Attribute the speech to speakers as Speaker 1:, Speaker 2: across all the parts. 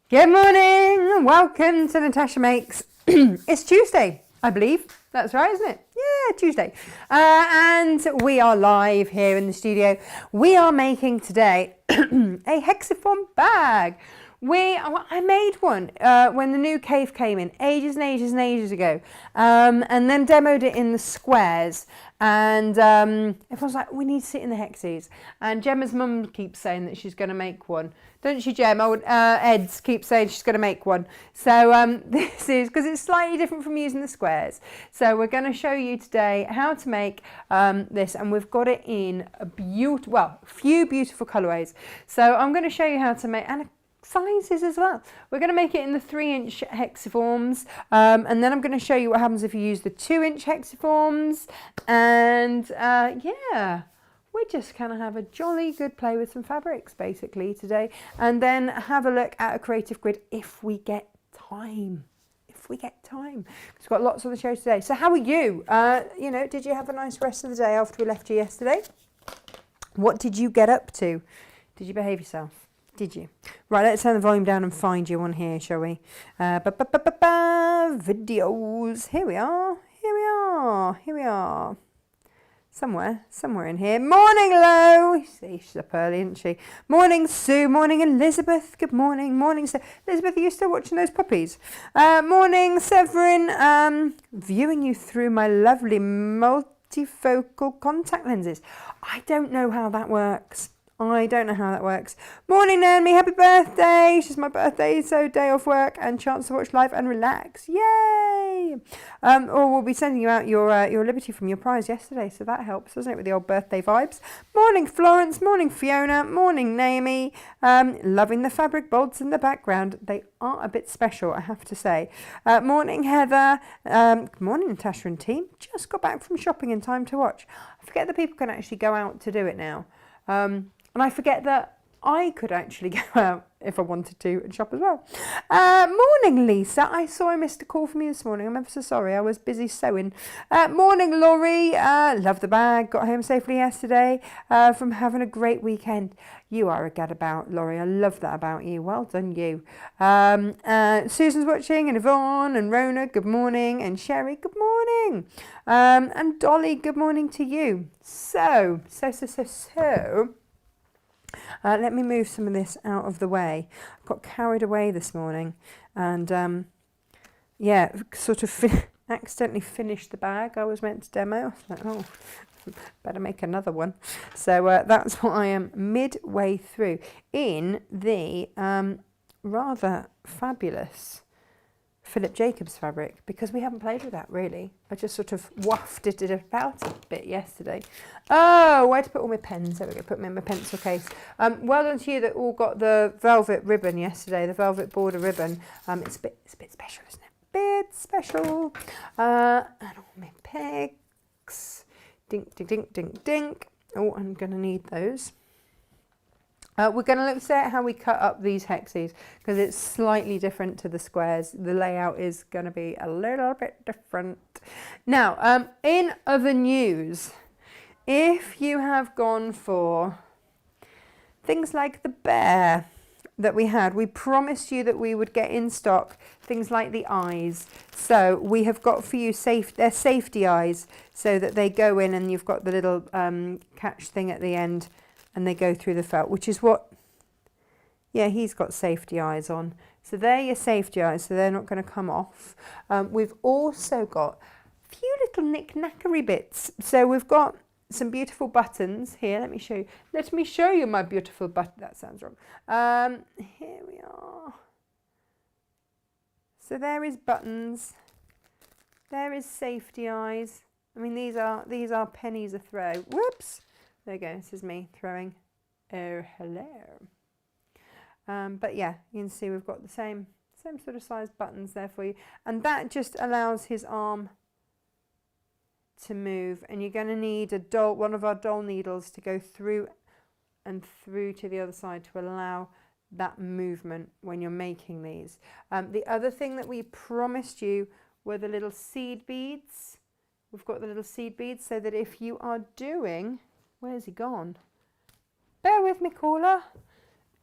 Speaker 1: Good morning, welcome to Natasha Makes. It's Tuesday, I believe. That's right, isn't it? Yeah, Tuesday. And we are live here in the studio. We are making today a hexagon bag. I made one when the new cave came in ages and ages and ages ago, and then demoed it in the squares. And everyone's like, we need to sit in the hexes. And Gemma's mum keeps saying that she's going to make one. Don't she, Gem? Ed's keeps saying she's going to make one. So this is, because it's slightly different from using the squares. So we're going to show you today how to make this. And we've got it in a few beautiful colourways. So I'm going to show you how to make, and sizes as well. We're going to make it in the 3-inch hexiforms, and then I'm going to show you what happens if you use the 2-inch hexiforms, and yeah, we just kind of have a jolly good play with some fabrics basically today, and then have a look at a creative grid if we get time. Because we've got lots on the show today. So how are you? Did you have a nice rest of the day after we left you yesterday? What did you get up to? Did you behave yourself? Did you? Right, let's turn the volume down and find you on here, shall we? Videos. Here we are. Somewhere in here. Morning, Lo. See, she's up early, isn't she? Morning, Sue. Morning, Elizabeth. Good morning. Morning, Elizabeth, are you still watching those puppies? Morning, Severin. Viewing you through my lovely multifocal contact lenses. I don't know how that works. Morning, Naomi. Happy birthday. It's just my birthday, so day off work and chance to watch live and relax. Yay! Or we'll be sending you out your Liberty from your prize yesterday, so that helps, doesn't it, with the old birthday vibes. Morning, Florence. Morning, Fiona. Morning, Naomi. Loving the fabric bolts in the background. They are a bit special, I have to say. Morning, Heather. Good morning, Natasha and team. Just got back from shopping in time to watch. I forget that people can actually go out to do it now. And I forget that I could actually go out if I wanted to and shop as well. Morning, Lisa. I saw I missed a call from you this morning. I'm ever so sorry. I was busy sewing. Morning, Laurie. Love the bag. Got home safely yesterday from having a great weekend. You are a gadabout, Laurie. I love that about you. Well done, you. Susan's watching, and Yvonne and Rona, good morning. And Sherry, good morning. And Dolly, good morning to you. So. Let me move some of this out of the way. I got carried away this morning and accidentally finished the bag I was meant to demo. I was like, oh, better make another one. So that's what I am midway through in the rather fabulous Philip Jacobs fabric, because we haven't played with that really. I just sort of wafted it about a bit yesterday. Oh, where to put all my pens? There we go, put them in my pencil case. Well done to you that all got the velvet ribbon yesterday, the velvet border ribbon. It's a bit special, isn't it? Bit special. And all my pegs. Dink, dink, dink, dink, dink. Oh, I'm going to need those. We're going to look at how we cut up these hexes, because it's slightly different to the squares. The layout is going to be a little bit different. Now, in other news, if you have gone for things like the bear that we had, we promised you that we would get in stock things like the eyes. So we have got for you they're safety eyes, so that they go in and you've got the little catch thing at the end. And they go through the felt, which is what, yeah, he's got safety eyes on. So they're your safety eyes, so they're not going to come off. We've also got a few little knick-knackery bits. So we've got some beautiful buttons here. Let me show you. Let me show you my beautiful button. That sounds wrong. Here we are. So there is buttons. There is safety eyes. I mean, these are pennies a throw. Whoops. There you go, this is me throwing. Oh, hello. But yeah, you can see we've got the same sort of size buttons there for you. And that just allows his arm to move. And you're going to need one of our doll needles to go through and through to the other side to allow that movement when you're making these. The other thing that we promised you were the little seed beads. We've got the little seed beads so that if you are doing... Where's he gone? Bear with me, caller.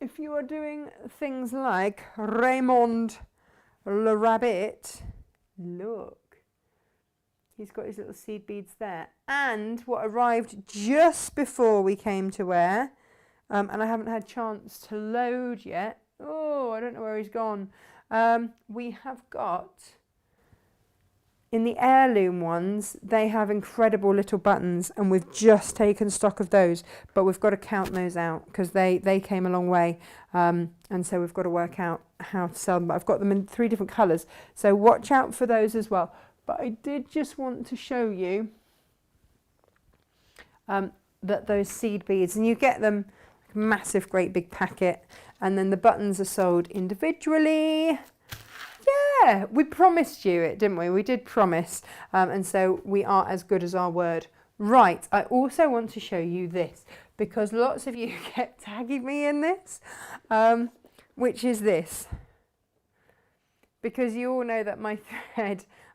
Speaker 1: if you are doing things like Raymond le Rabbit, look, he's got his little seed beads there. And what arrived just before we came to wear, and I haven't had chance to load yet. Oh, I don't know where he's gone. We have got, in the heirloom ones, they have incredible little buttons, and we've just taken stock of those, but we've got to count those out because they came a long way, and so we've got to work out how to sell them. But I've got them in 3 different colours, so watch out for those as well. But I did just want to show you that those seed beads, and you get them massive, great big packet, and then the buttons are sold individually. Yeah, we promised you it, didn't we? We did promise, and so we are as good as our word. Right, I also want to show you this, because lots of you kept tagging me in this, which is this. Because you all know that my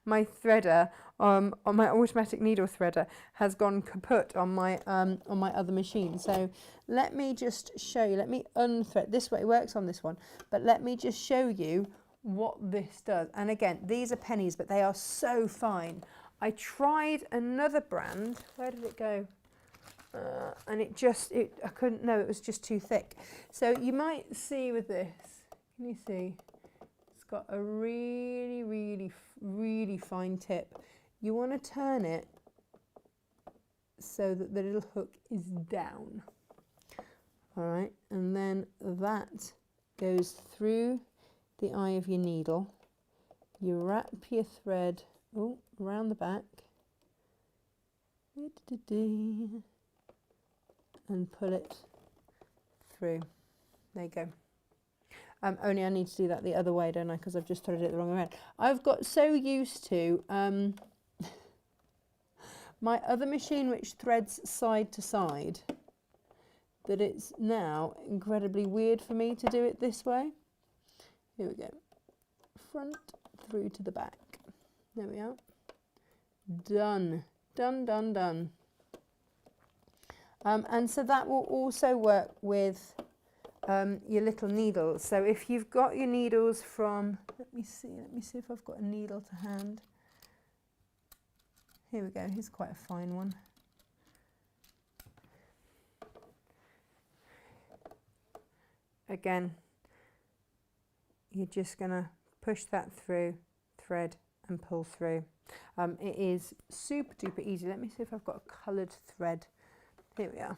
Speaker 1: threader, on my automatic needle threader, has gone kaput on my other machine. So let me just show you. Let me unthread. This way it works on this one, but let me just show you what this does. And again, these are pennies, but they are so fine. I tried another brand. Where did it go? And I couldn't. No, it was just too thick. So you might see with this. Can you see? It's got a really, really, really fine tip. You want to turn it so that the little hook is down. All right, and then that goes through the eye of your needle. You wrap your thread around the back and pull it through. There you go. Only I need to do that the other way, don't I? Because I've just threaded it the wrong way around. I've got so used to my other machine, which threads side to side, that it's now incredibly weird for me to do it this way. Here we go. Front through to the back. There we are. Done. Done, done, done. And so that will also work with your little needles. So if you've got your needles from, let me see if I've got a needle to hand. Here we go, here's quite a fine one. Again, you're just gonna push that through, thread and pull through. It is super duper easy. Let me see if I've got a coloured thread. Here we are.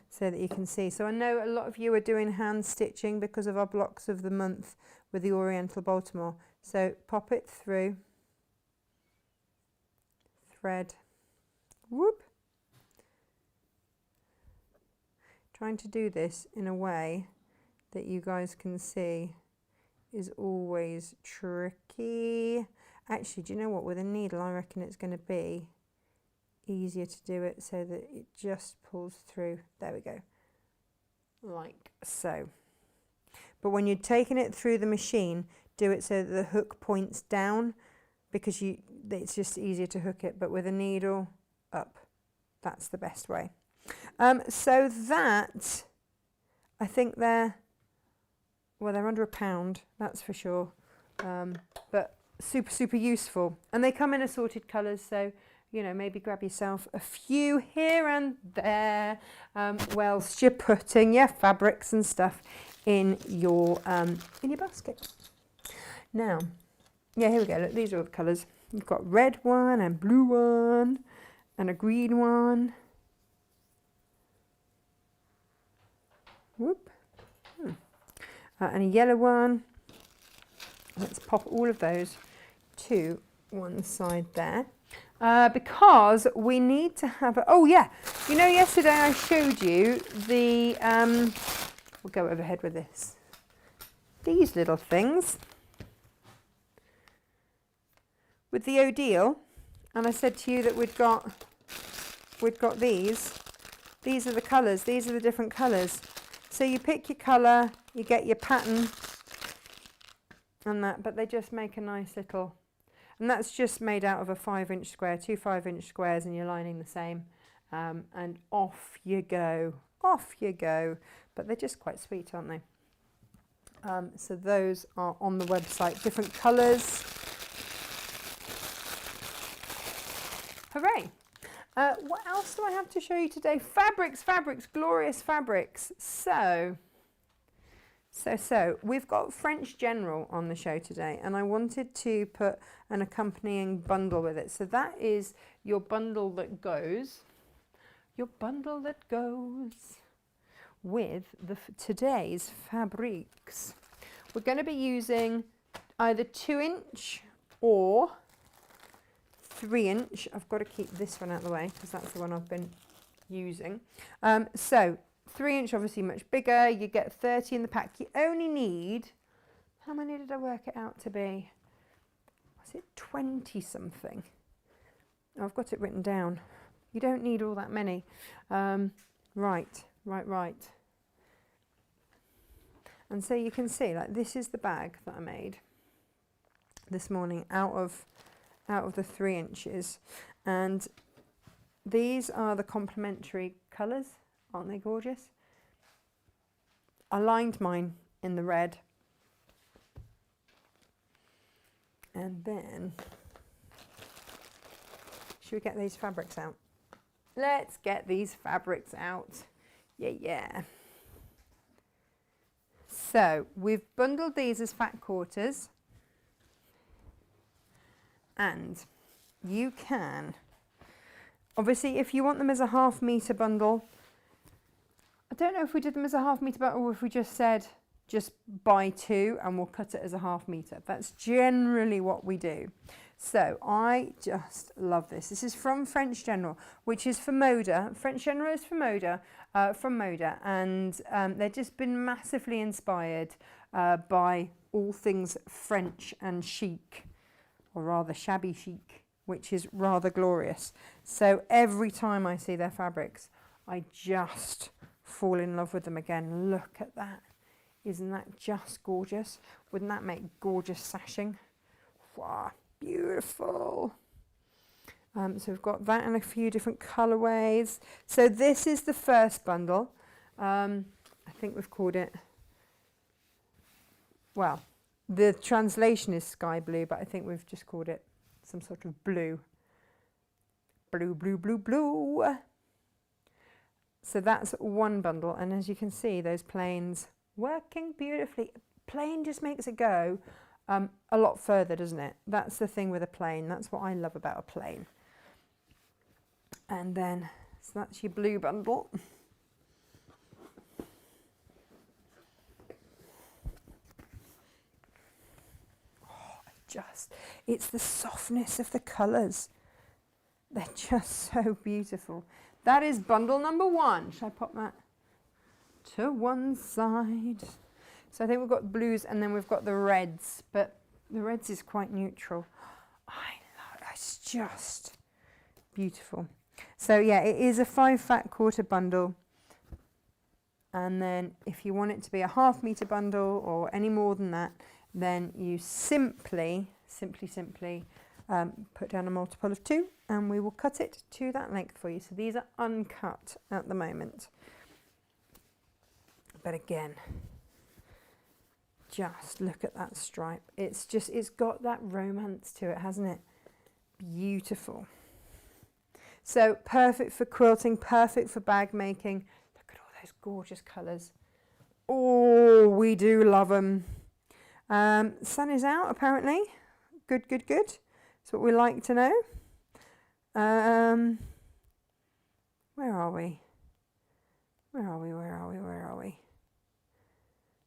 Speaker 1: So that you can see. So I know a lot of you are doing hand stitching because of our blocks of the month with the Oriental Baltimore. So pop it through, thread, whoop. Trying to do this in a way that you guys can see is always tricky. Actually, do you know what? With a needle, I reckon it's going to be easier to do it so that it just pulls through. There we go. Like so. But when you're taking it through the machine, do it so that the hook points down, because it's just easier to hook it. But with a needle, up. That's the best way. So that, I think they're under £1, that's for sure. But super, super useful. And they come in assorted colours, so, you know, maybe grab yourself a few here and there, whilst you're putting your fabrics and stuff in your basket. Now, yeah, here we go. Look, these are all the colours. You've got red one and blue one and a green one. Whoop. And a yellow one. Let's pop all of those to one side there. Because we need to have oh yeah, you know, yesterday I showed you the we'll go overhead with this, these little things with the Odile, and I said to you that we'd got these are the colours, these are the different colours. So you pick your colour, you get your pattern and that, but they just make a nice little. And that's just made out of a 5-inch square, 2 5-inch squares, and you're lining the same. and off you go. Off you go. But they're just quite sweet, aren't they? So those are on the website, different colours. Hooray! What else do I have to show you today? Fabrics, fabrics, glorious fabrics. So we've got French General on the show today, and I wanted to put an accompanying bundle with it. So that is your bundle that goes, with today's fabrics. We're going to be using either 2-inch or 3-inch. I've got to keep this one out of the way because that's the one I've been using. So 3-inch, obviously much bigger. You get 30 in the pack. You only need, how many did I work it out to be? Was it 20 something? Oh, I've got it written down. You don't need all that many. Right. And so you can see, like, this is the bag that I made this morning out of the 3 inches, and these are the complementary colours. Aren't they gorgeous? I lined mine in the red, and then should we get these fabrics out? Let's get these fabrics out. Yeah. So we've bundled these as fat quarters, and you can, obviously, if you want them as a 1/2 metre bundle, I don't know if we did them as a 1/2 metre bundle or if we just said just buy 2 and we'll cut it as a 1/2 metre. That's generally what we do. So I just love this. This is from French General, which is for Moda. French General is for Moda, from Moda, and they've just been massively inspired by all things French and chic, or rather shabby chic, which is rather glorious. So every time I see their fabrics, I just fall in love with them again. Look at that. Isn't that just gorgeous? Wouldn't that make gorgeous sashing? Wow, beautiful. So we've got that in a few different colourways. So this is the first bundle. I think we've called it, well, the translation is sky blue, but I think we've just called it some sort of blue. Blue. So that's one bundle, and as you can see, those planes working beautifully. Plain just makes it go a lot further, doesn't it? That's the thing with a plane. That's what I love about a plane. And then, so that's your blue bundle. It's the softness of the colours. They're just so beautiful. That is bundle number 1. Should I pop that to one side? So I think we've got blues and then we've got the reds, but the reds is quite neutral. I love it. It's just beautiful. So yeah, it is a 5 fat quarter bundle. And then if you want it to be a 1/2 metre bundle or any more than that, then you simply put down a multiple of 2 and we will cut it to that length for you. So these are uncut at the moment. But again, just look at that stripe. It's got that romance to it, hasn't it? Beautiful. So perfect for quilting, perfect for bag making. Look at all those gorgeous colours. Oh, we do love them. Sun is out apparently. Good. That's what we like to know. Where are we?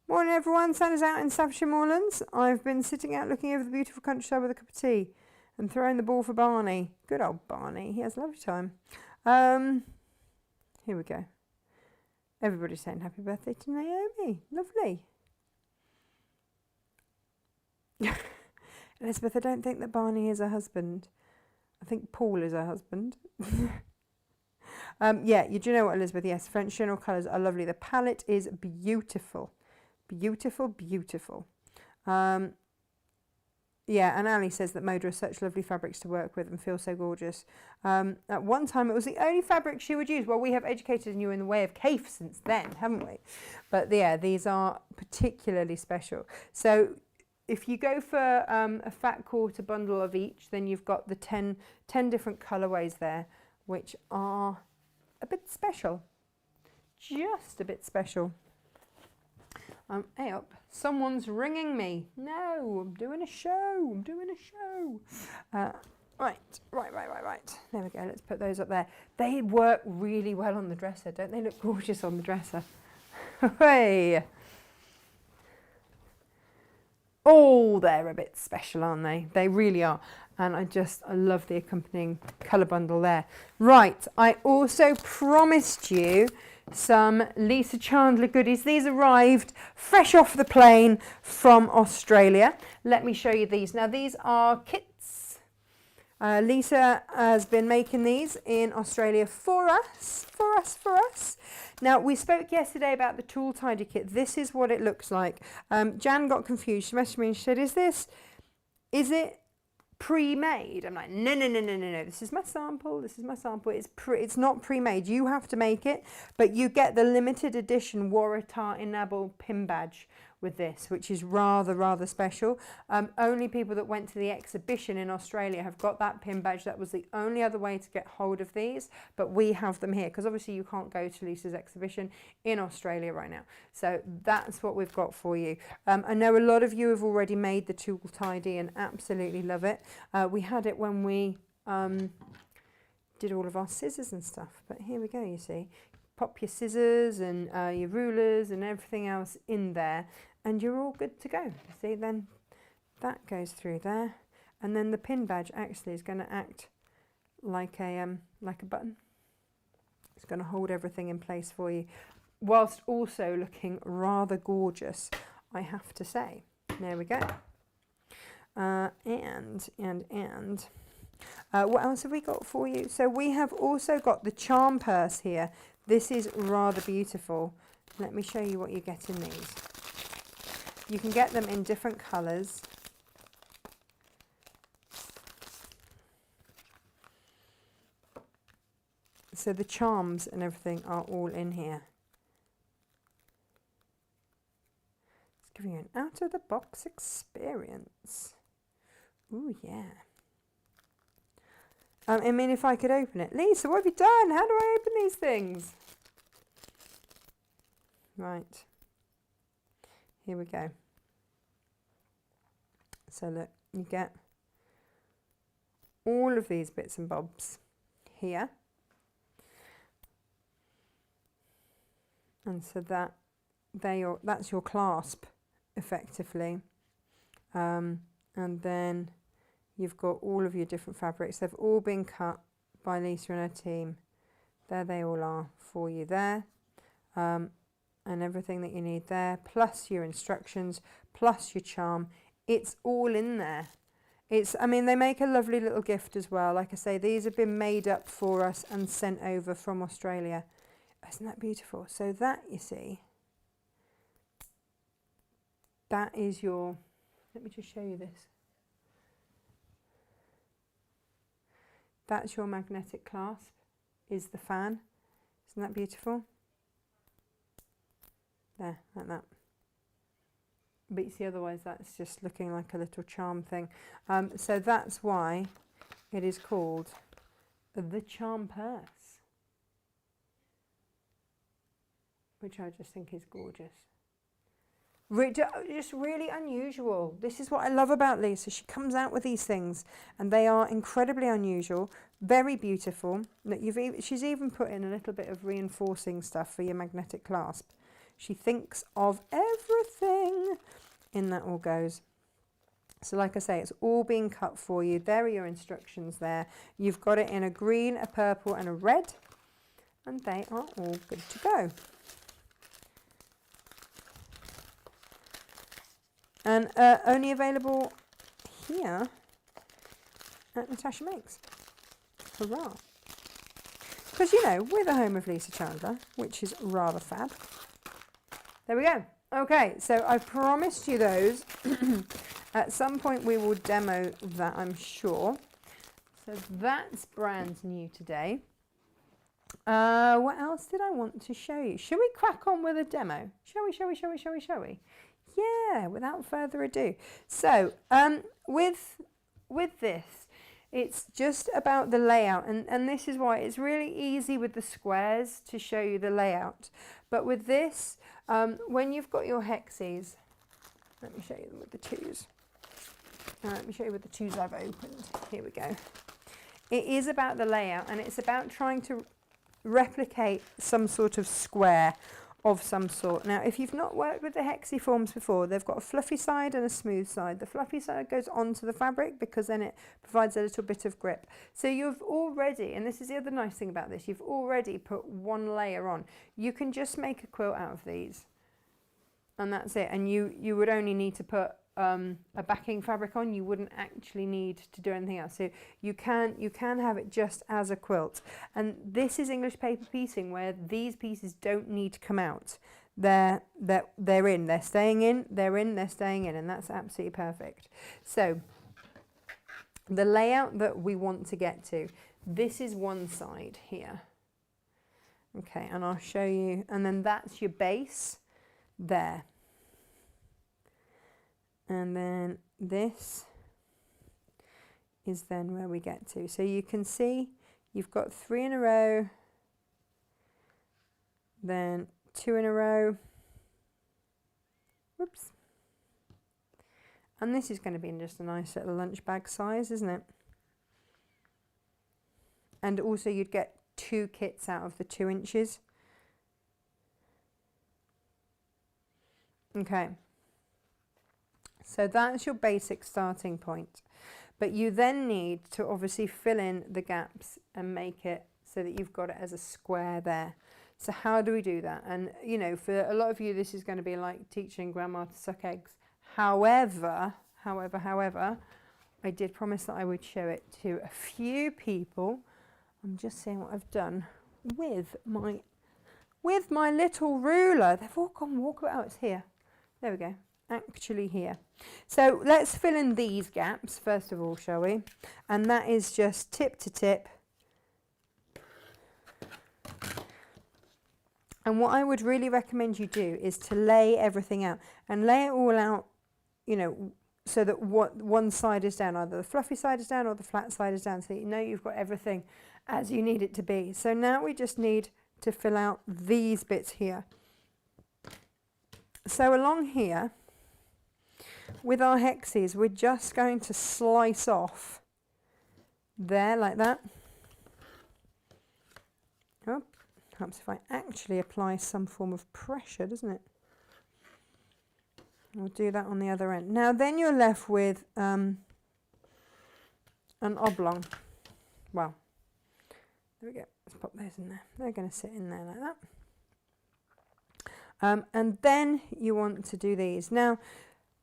Speaker 1: Morning everyone, sun is out in Staffordshire Moorlands. I've been sitting out looking over the beautiful countryside with a cup of tea and throwing the ball for Barney. Good old Barney, he has a lovely time. Here we go. Everybody's saying happy birthday to Naomi. Lovely. Elizabeth, I don't think that Barney is her husband. I think Paul is her husband. Yeah, you do know what, Elizabeth? Yes, French General colours are lovely. The palette is beautiful. Beautiful. Yeah, and Ali says that Moda are such lovely fabrics to work with and feel so gorgeous. At one time, it was the only fabric she would use. Well, we have educated you in the way of Kaif since then, haven't we? But yeah, these are particularly special. So if you go for a fat quarter bundle of each, then you've got the 10 different colourways there, which are a bit special. Just a bit special. Hey up, someone's ringing me. No, I'm doing a show. I'm doing a show. Right. There we go. Let's put those up there. They work really well on the dresser. Don't they look gorgeous on the dresser? Hey. Oh, they're a bit special, aren't they? They really are. And I love the accompanying colour bundle there. Right, I also promised you some Lisa Chandler goodies. These arrived fresh off the plane from Australia. Let me show you these. Now, these are kits. Lisa has been making these in Australia for us. Now, we spoke yesterday about the tool tidy kit. This is what it looks like. Jan got confused. She messaged me and she said, is it pre-made? I'm like, no. This is my sample. It's not pre-made. You have to make it, but you get the limited edition Waratah enamel pin badge with this, which is rather special. Only people that went to the exhibition in Australia have got that pin badge. That was the only other way to get hold of these, but we have them here because obviously you can't go to Lisa's exhibition in Australia right now. So that's what we've got for you. I know a lot of you have already made the tool tidy and absolutely love it. We had it when we did all of our scissors and stuff, but here we go, you see. Pop your scissors and your rulers and everything else in there, and you're all good to go. See, then that goes through there, and then the pin badge actually is going to act like a button. It's going to hold everything in place for you, whilst also looking rather gorgeous, I have to say. There we go. What else have we got for you? So we have also got the charm purse here. This is rather beautiful. Let me show you what you get in these. You can get them in different colours. So the charms and everything are all in here. It's giving you an out-of-the-box experience. Ooh, yeah. I mean, if I could open it. Lisa, what have you done? How do I open these things? Right. Here we go. So look, you get all of these bits and bobs here. And so that's your clasp, effectively. And then you've got all of your different fabrics. They've all been cut by Lisa and her team. There they all are for you there. And everything that you need there, plus your instructions, plus your charm. It's all in there. I mean, they make a lovely little gift as well. Like I say, these have been made up for us and sent over from Australia. Isn't that beautiful? So that, you see, that is your, let me just show you this. That's your magnetic clasp, is the fan. Isn't that beautiful? There, like that. But you see, otherwise that's just looking like a little charm thing. So that's why it is called the charm purse, which I just think is gorgeous. Just really unusual. This is what I love about Lisa. She comes out with these things and they are incredibly unusual, very beautiful. Look, she's even put in a little bit of reinforcing stuff for your magnetic clasp. She thinks of everything. In that all goes. So like I say, it's all being cut for you. There are your instructions there. You've got it in a green, a purple and a red. And they are all good to go. And only available here at Natasha Makes. Hurrah. Because, you know, we're the home of Lisa Chandler, which is rather fab. There we go. Okay, so I promised you those. At some point we will demo that, I'm sure. So that's brand new today. What else did I want to show you? Shall we crack on with a demo? Shall we? Yeah, without further ado. So with this, it's just about the layout, and this is why it's really easy with the squares to show you the layout. But with this, when you've got your hexes, let me show you them with the twos. Let me show you with the twos I've opened. Here we go. It is about the layout, and it's about trying to replicate some sort of square of some sort. Now, if you've not worked with the hexiforms before, they've got a fluffy side and a smooth side. The fluffy side goes onto the fabric because then it provides a little bit of grip. So you've already, and this is the other nice thing about this, you've already put one layer on. You can just make a quilt out of these, and that's it. And you would only need to put a backing fabric on. You wouldn't actually need to do anything else. So you can have it just as a quilt. And this is English paper piecing, where these pieces don't need to come out. They're in, they're staying in, they're in, they're staying in, and that's absolutely perfect. So the layout that we want to get to, this is one side here. Okay, and I'll show you, and then that's your base there. And then this is then where we get to. So you can see you've got 3 in a row, then 2 in a row. Whoops. And this is going to be just a nice little lunch bag size, isn't it? And also you'd get 2 kits out of the 2 inches. Okay. So that's your basic starting point. But you then need to obviously fill in the gaps and make it so that you've got it as a square there. So how do we do that? And, you know, for a lot of you, this is going to be like teaching grandma to suck eggs. However, I did promise that I would show it to a few people. I'm just seeing what I've done with my little ruler. They've all gone walkabout. It's here. There we go. Actually here. So let's fill in these gaps first of all, shall we? And that is just tip to tip. And what I would really recommend you do is to lay everything out, and lay it all out, you know, so that one side is down, either the fluffy side is down or the flat side is down, so you know you've got everything as you need it to be. So now we just need to fill out these bits here. So along here, with our hexes, we're just going to slice off there like that. Oh, helps if I actually apply some form of pressure, doesn't it? We'll do that on the other end. Now then you're left with an oblong. Well, there we go. Let's pop those in there. They're going to sit in there like that. And then you want to do these. Now,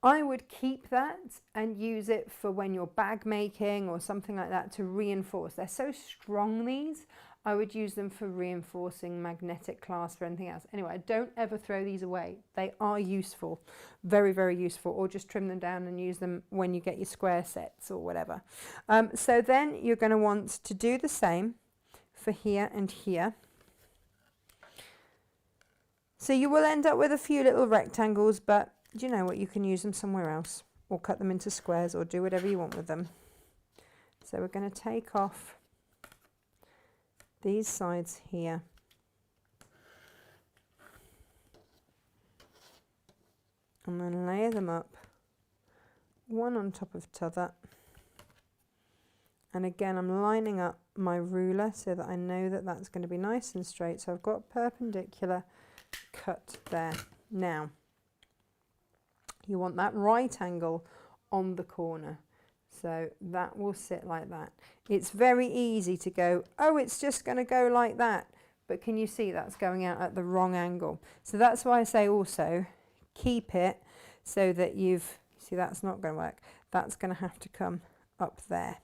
Speaker 1: I would keep that and use it for when you're bag making or something like that to reinforce. They're so strong, these. I would use them for reinforcing magnetic clasp or anything else. Anyway, don't ever throw these away. They are useful, very, very useful. Or just trim them down and use them when you get your square sets or whatever. So then you're going to want to do the same for here and here. So you will end up with a few little rectangles, but do you know what? You can use them somewhere else, or cut them into squares, or do whatever you want with them. So we're going to take off these sides here. And then layer them up, one on top of t'other. And again, I'm lining up my ruler so that I know that that's going to be nice and straight. So I've got perpendicular cut there. Now, you want that right angle on the corner. So that will sit like that. It's very easy to go, oh, it's just going to go like that. But can you see that's going out at the wrong angle? So that's why I say also keep it so that you've, see, that's not going to work. That's going to have to come up there.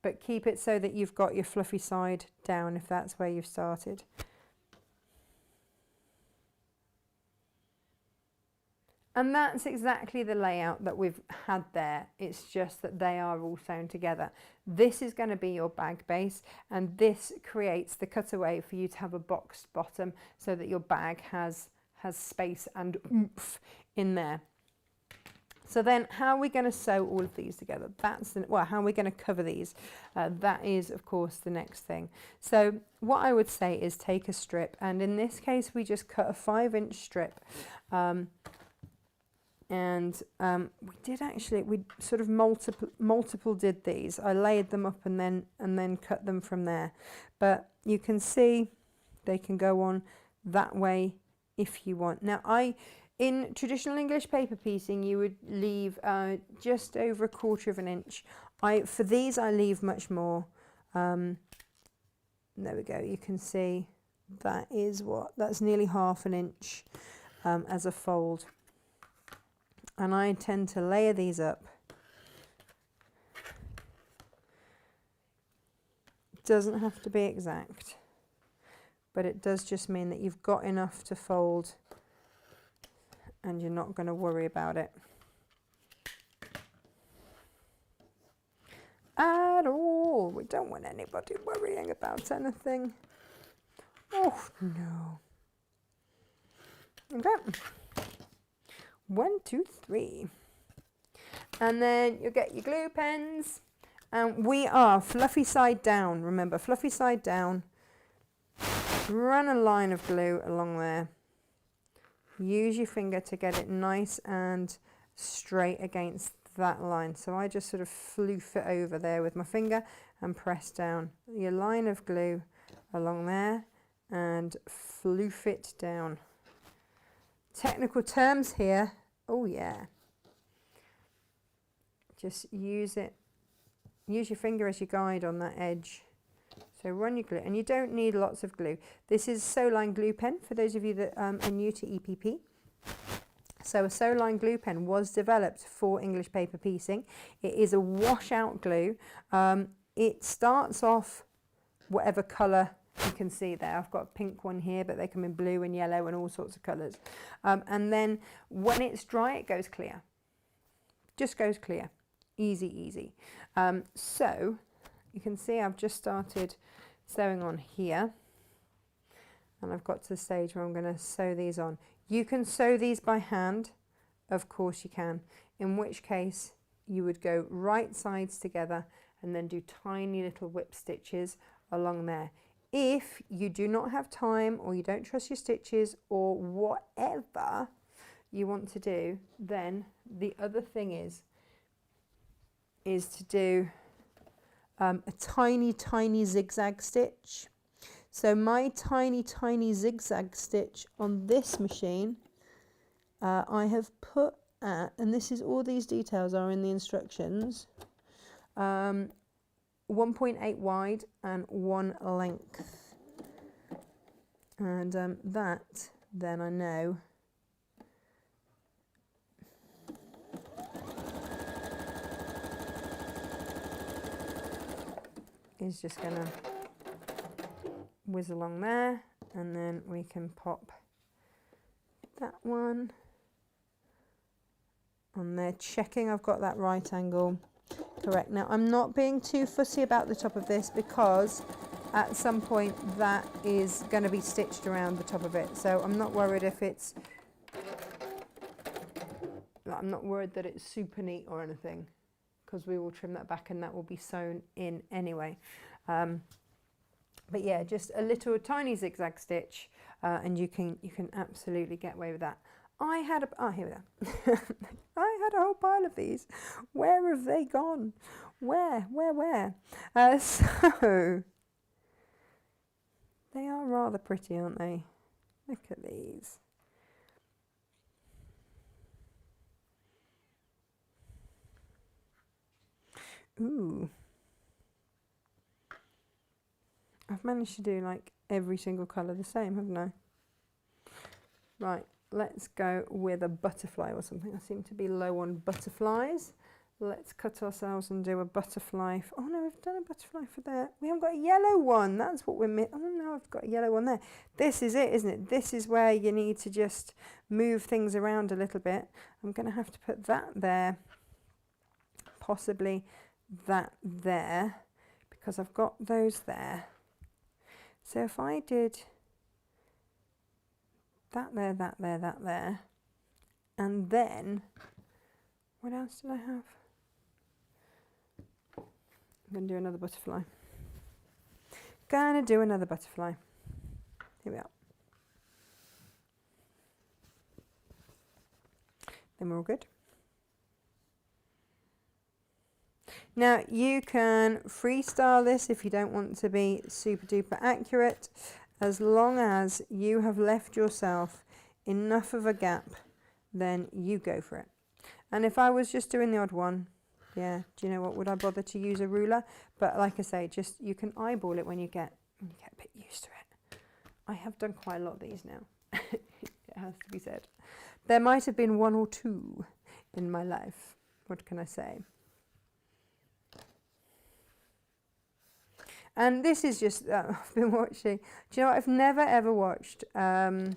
Speaker 1: But keep it so that you've got your fluffy side down if that's where you've started. And that's exactly the layout that we've had there. It's just that they are all sewn together. This is going to be your bag base, and this creates the cutaway for you to have a boxed bottom so that your bag has space and oomph in there. So then how are we going to sew all of these together? Well, how are we going to cover these? That is, of course, the next thing. So what I would say is take a strip, and in this case, we just cut a 5-inch strip. We sort of multiple did these. I layered them up and then cut them from there. But you can see they can go on that way if you want. Now, in traditional English paper piecing, you would leave just over 1/4 inch. For these, I leave much more. There we go. You can see that's nearly 1/2 inch as a fold. And I tend to layer these up. It doesn't have to be exact, but it does just mean that you've got enough to fold and you're not going to worry about it at all. We don't want anybody worrying about anything. Oh no. Okay. 1, 2, 3. And then you'll get your glue pens. And we are fluffy side down. Remember, fluffy side down. Run a line of glue along there. Use your finger to get it nice and straight against that line. So I just sort of floof it over there with my finger and press down your line of glue along there and floof it down. Technical terms here. Oh yeah. Just use your finger as your guide on that edge. So run your glue, and you don't need lots of glue. This is Soline glue pen for those of you that are new to EPP. So a Soline glue pen was developed for English paper piecing. It is a washout glue. It starts off whatever colour you can see there. I've got a pink one here, but they come in blue and yellow and all sorts of colours. And then when it's dry, it goes clear. Just goes clear. Easy, easy. So you can see I've just started sewing on here, and I've got to the stage where I'm going to sew these on. You can sew these by hand, of course you can, in which case you would go right sides together and then do tiny little whip stitches along there. If you do not have time, or you don't trust your stitches, or whatever you want to do, then the other thing is to do a tiny zigzag stitch. So my tiny zigzag stitch on this machine, I have put at, and this is all these details are in the instructions, 1.8 wide and 1 length. And that, then I know, is just going to whiz along there, and then we can pop that one on there, checking I've got that right angle correct. Now I'm not being too fussy about the top of this, because at some point that is going to be stitched around the top of it, so I'm not worried if it's, I'm not worried that it's super neat or anything, because we will trim that back and that will be sewn in anyway. But yeah, just a little tiny zigzag stitch, and you can absolutely get away with that. Here we are. I had a whole pile of these. Where have they gone? Where? So they are rather pretty, aren't they? Look at these. Ooh. I've managed to do like every single colour the same, haven't I? Right, let's go with a butterfly or something. I seem to be low on butterflies. let's cut ourselves and do a butterfly. Oh no, we've done a butterfly for there. We haven't got a yellow one. That's what we're missing. Oh no, I've got a yellow one there. This is it, isn't it? This is where you need to just move things around a little bit. I'm going to have to put that there, possibly that there, because I've got those there. So if I did that there, that there, that there, and then, what else did I have? I'm going to do another butterfly. Gonna do another butterfly. Here we are. Then we're all good. Now you can freestyle this if you don't want to be super duper accurate, as long as you have left yourself enough of a gap, then you go for it. And if I was just doing the odd one, yeah, do you know what, would I bother to use a ruler? But like I say, just you can eyeball it when you get a bit used to it. I have done quite a lot of these now. It has to be said. There might have been one or two in my life. What can I say? And this is just, I've been watching, do you know what, I've never ever watched, I've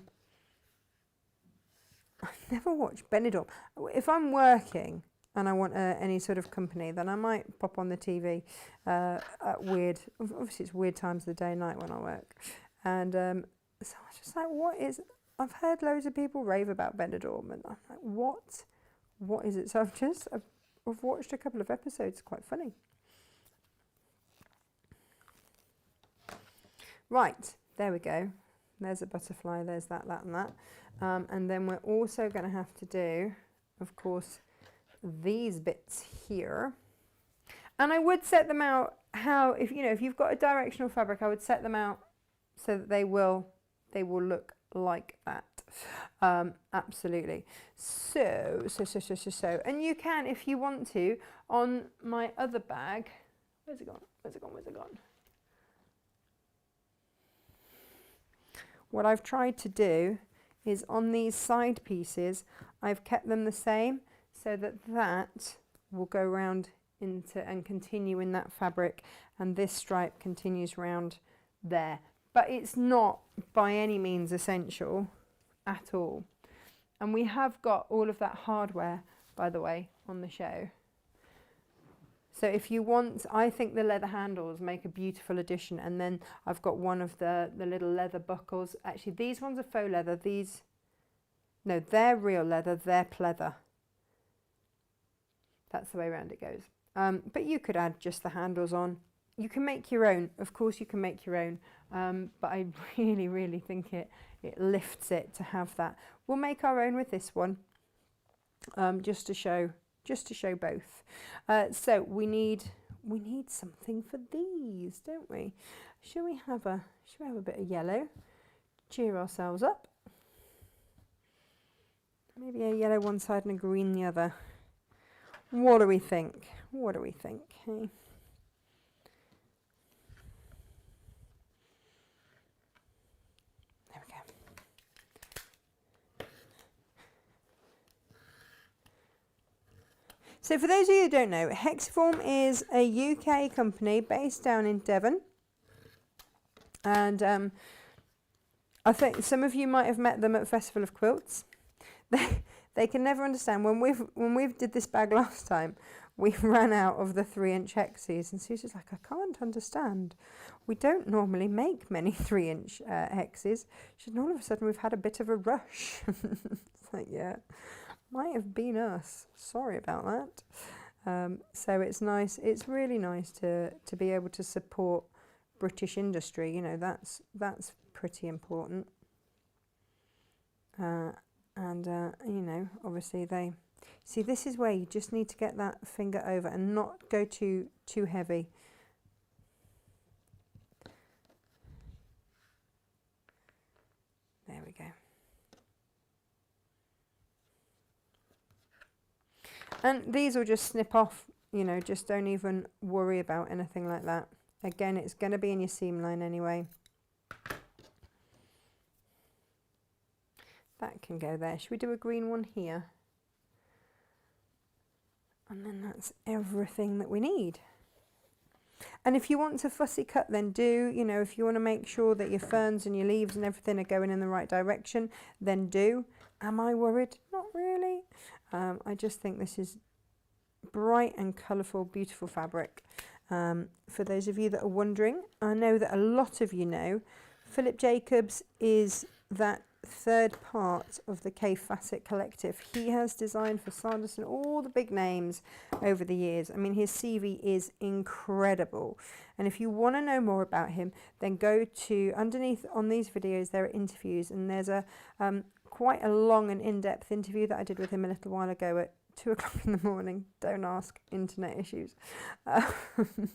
Speaker 1: never watched Benidorm. If I'm working and I want any sort of company, then I might pop on the TV at weird, obviously it's weird times of the day and night when I work. And so I was just like, what is, I've heard loads of people rave about Benidorm, and I'm like, what is it? So I've watched a couple of episodes, quite funny. Right, there we go. There's a butterfly, there's that, and that. And then we're also going to have to do, of course, these bits here. And I would set them out how, if you've got a directional fabric, I would set them out so that they will look like that. Absolutely. So, and you can, if you want to, on my other bag, where's it gone? What I've tried to do is on these side pieces, I've kept them the same so that will go round into and continue in that fabric, and this stripe continues round there. But it's not by any means essential at all. And we have got all of that hardware, by the way, on the show. So if you want, I think the leather handles make a beautiful addition. And then I've got one of the little leather buckles. Actually, these ones are faux leather. No, they're real leather, they're pleather. That's the way around it goes. But you could add just the handles on. You can make your own. Of course you can make your own. But I really, really think it lifts it to have that. We'll make our own with this one, just to show both. So we need something for these, don't we? Should we have a bit of yellow? Cheer ourselves up. Maybe a yellow one side and a green the other. What do we think? Hey? There we go. So for those of you who don't know, Hexagon is a UK company based down in Devon. And I think some of you might have met them at Festival of Quilts. They can never understand. When we've did this bag last time, we ran out of the 3-inch hexes, and Susie's like, I can't understand. We don't normally make many 3-inch hexes. She said, and all of a sudden we've had a bit of a rush. It's like, yeah, might have been us. Sorry about that. So it's nice. It's really nice to be able to support British industry. You know, that's pretty important. And you know, obviously they see, this is where you just need to get that finger over and not go too heavy. There we go. And these will just snip off, you know, just don't even worry about anything like that. Again, it's going to be in your seam line anyway. That can go there. Should we do a green one here? And then that's everything that we need. And if you want to fussy cut, then do. You know, if you want to make sure that your ferns and your leaves and everything are going in the right direction, then do. Am I worried? Not really. I just think this is bright and colourful, beautiful fabric. For those of you that are wondering, I know that a lot of you know, Philip Jacobs is that third part of the K Facet collective. He has designed for Sanderson all the big names over the years. I mean, his CV is incredible. And if you want to know more about him, then go to underneath on these videos, there are interviews, and there's a quite a long and in-depth interview that I did with him a little while ago at 2 o'clock in the morning. Don't ask, internet issues. And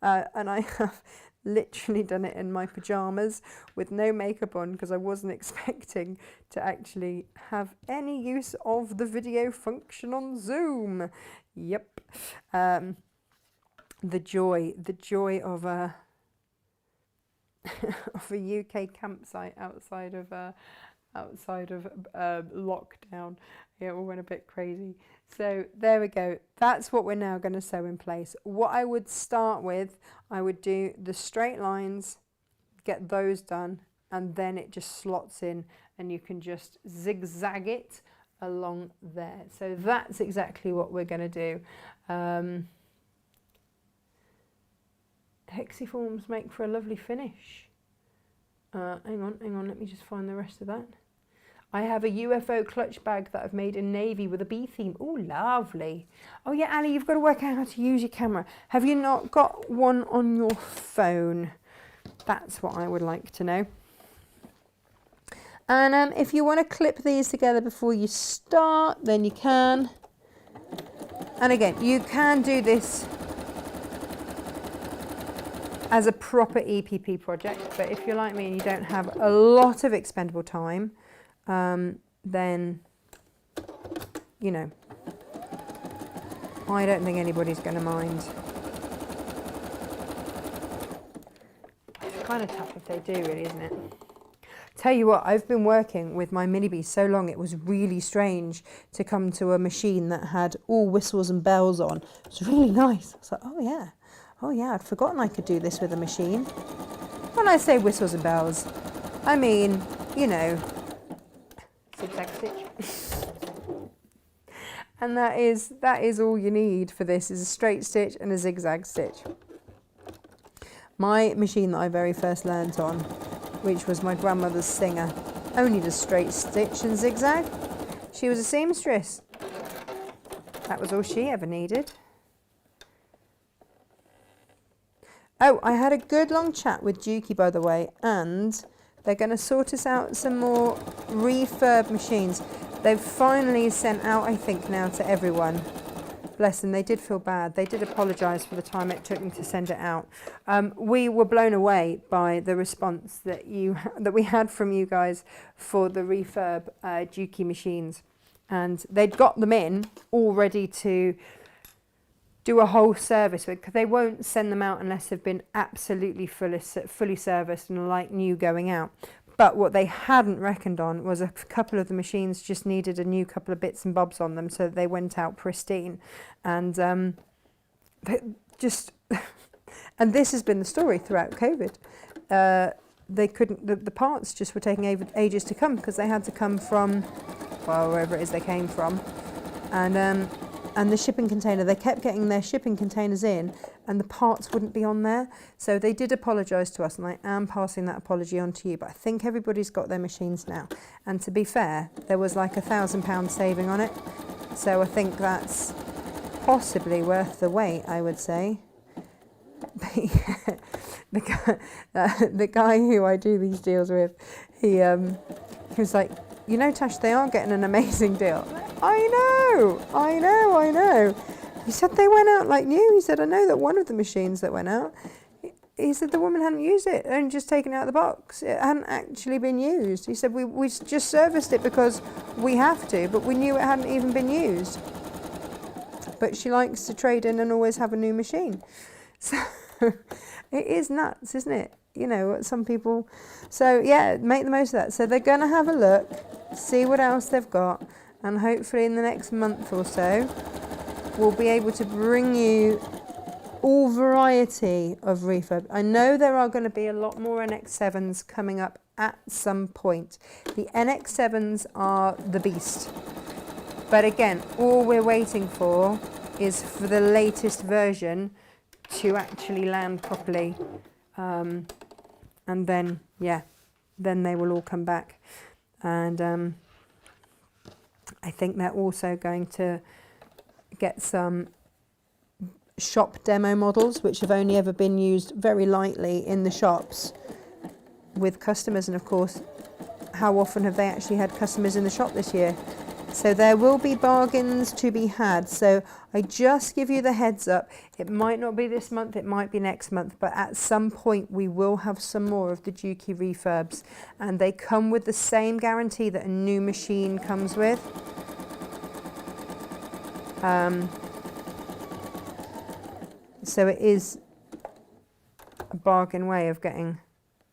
Speaker 1: I have literally done it in my pajamas with no makeup on because I wasn't expecting to actually have any use of the video function on Zoom. Yep. The joy of a of a UK campsite outside of lockdown. It all went a bit crazy. So there we go. That's what we're now going to sew in place. What I would start with, I would do the straight lines, get those done, and then it just slots in and you can just zigzag it along there. So that's exactly what we're going to do. Hexiforms make for a lovely finish. Hang on, let me just find the rest of that. I have a UFO clutch bag that I've made in navy with a bee theme. Oh, lovely. Oh yeah, Ali, you've got to work out how to use your camera. Have you not got one on your phone? That's what I would like to know. And if you want to clip these together before you start, then you can. And again, you can do this as a proper EPP project, but if you're like me and you don't have a lot of expendable time, then, you know, I don't think anybody's going to mind. It's kind of tough if they do, really, isn't it? Tell you what, I've been working with my mini bee so long, it was really strange to come to a machine that had all whistles and bells on. It's really nice. I was like, oh yeah, I'd forgotten I could do this with a machine. When I say whistles and bells, I mean, you know, zigzag stitch. And that is all you need for this, is a straight stitch and a zigzag stitch. My machine that I very first learnt on, which was my grandmother's Singer, only does straight stitch and zigzag. She was a seamstress. That was all she ever needed. Oh, I had a good long chat with Dukey, by the way, and they're going to sort us out some more refurb machines. They've finally sent out, I think, now to everyone. Bless them, they did feel bad. They did apologise for the time it took them to send it out. We were blown away by the response that we had from you guys for the refurb Dukey machines. And they'd got them in all ready to do a whole service with, because they won't send them out unless they've been absolutely fully serviced and like new going out. But what they hadn't reckoned on was a couple of the machines just needed a new couple of bits and bobs on them, so they went out pristine. And and this has been the story throughout COVID. They couldn't, the parts just were taking ages to come because they had to come from, well, wherever it is they came from. And the shipping container, they kept getting their shipping containers in and the parts wouldn't be on there. So they did apologise to us, and I am passing that apology on to you. But I think everybody's got their machines now. And to be fair, there was like £1,000 saving on it. So I think that's possibly worth the wait, I would say. The guy who I do these deals with, he was like, you know, Tash, they are getting an amazing deal. I know. He said they went out like new. He said, I know that one of the machines that went out, he said the woman hadn't used it and just taken it out of the box. It hadn't actually been used. He said, we just serviced it because we have to, but we knew it hadn't even been used. But she likes to trade in and always have a new machine. So it is nuts, isn't it? You know, some people. So yeah, make the most of that. So they're going to have a look, see what else they've got, and hopefully in the next month or so we'll be able to bring you all variety of refurb. I know there are going to be a lot more NX7s coming up at some point. The NX7s are the beast. But again, all we're waiting for is for the latest version to actually land properly. And then, yeah, then they will all come back. And I think they're also going to get some shop demo models, which have only ever been used very lightly in the shops with customers. And of course, how often have they actually had customers in the shop this year? So there will be bargains to be had. So I just give you the heads up. It might not be this month, it might be next month, but at some point we will have some more of the Dukey refurbs, and they come with the same guarantee that a new machine comes with. So it is a bargain way of getting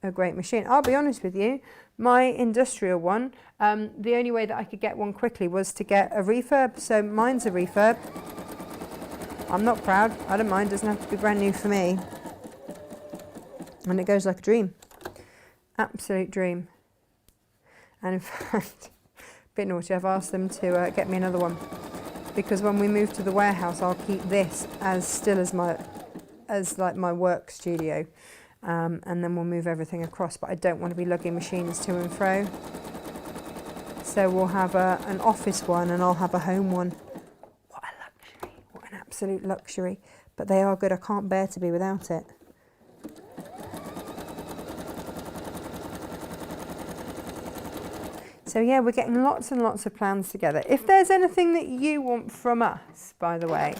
Speaker 1: a great machine. I'll be honest with you, my industrial one, the only way that I could get one quickly was to get a refurb. So mine's a refurb. I'm not proud. I don't mind. It doesn't have to be brand new for me. And it goes like a dream. Absolute dream. And in fact, a bit naughty, I've asked them to get me another one. Because when we move to the warehouse, I'll keep this as still as like my work studio. And then we'll move everything across, but I don't want to be lugging machines to and fro. So we'll have an office one and I'll have a home one. What a luxury, what an absolute luxury. But they are good, I can't bear to be without it. So yeah, we're getting lots and lots of plans together. If there's anything that you want from us, by the way,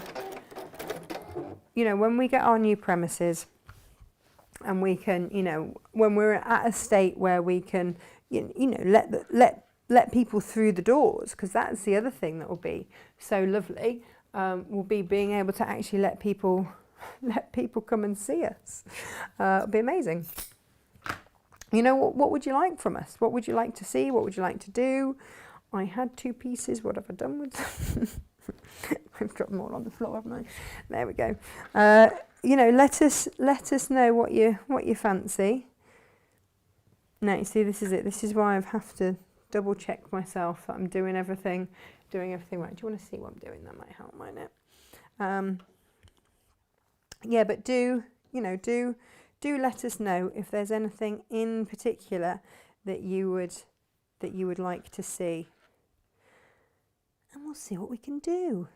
Speaker 1: you know, when we get our new premises, and we can, you know, when we're at a state where we can, you know, let people through the doors, because that's the other thing that will be so lovely, will be being able to actually let people come and see us. It'll be amazing. You know, what would you like from us? What would you like to see? What would you like to do? I had 2 pieces. What have I done with them? I've dropped them all on the floor, haven't I? There we go. You know, let us know what you fancy. Now, you see, this is it. This is why I have to double check myself that I'm doing everything right. Do you want to see what I'm doing? That might help, mightn't it? Yeah, but do let us know if there's anything in particular that you would like to see, and we'll see what we can do.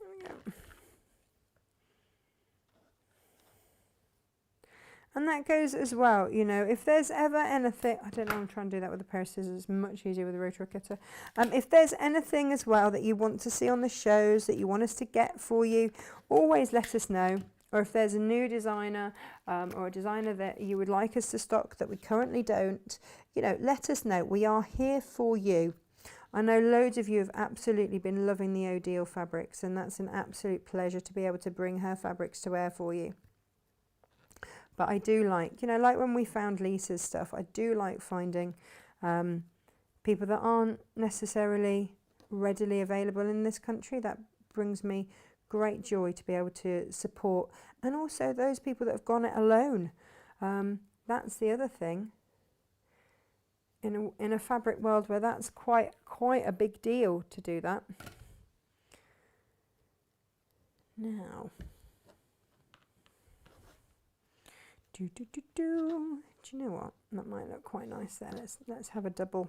Speaker 1: There we go. And that goes as well, you know, if there's ever anything, I don't know, I'm trying to do that with a pair of scissors, it's much easier with a rotary cutter. If there's anything as well that you want to see on the shows, that you want us to get for you, always let us know. Or if there's a new designer or a designer that you would like us to stock that we currently don't, you know, let us know. We are here for you. I know loads of you have absolutely been loving the Odile fabrics, and that's an absolute pleasure to be able to bring her fabrics to wear for you. But I do like, you know, like when we found Lisa's stuff, I do like finding people that aren't necessarily readily available in this country. That brings me great joy to be able to support. And also those people that have gone it alone. That's the other thing. In a fabric world where that's quite a big deal to do that. Now... Do you know what? That might look quite nice there. Let's have a double.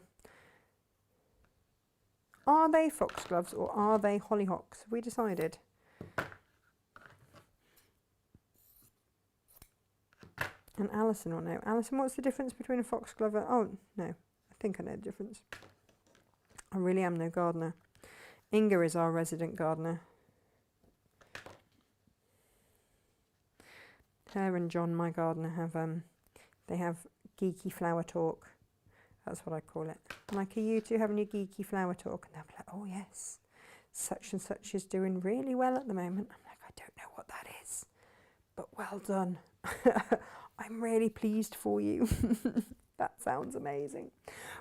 Speaker 1: Are they foxgloves or are they hollyhocks? Have we decided? And Alison will know. Alison, what's the difference between a foxglove and... Oh, no. I think I know the difference. I really am no gardener. Inga is our resident gardener. Her and John, my gardener, have they have geeky flower talk. That's what I call it. I'm like, are you two having your geeky flower talk? And they'll be like, oh yes, such and such is doing really well at the moment. I'm like, I don't know what that is, but well done. I'm really pleased for you. That sounds amazing.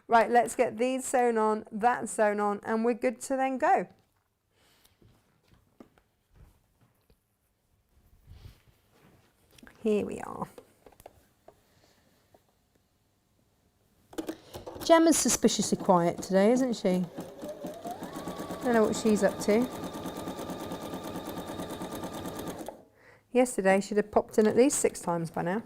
Speaker 1: Right, let's get these sewn on, that sewn on, and we're good to then go. Here we are. Gemma's suspiciously quiet today, isn't she? Don't know what she's up to. Yesterday she'd have popped in at least 6 times by now.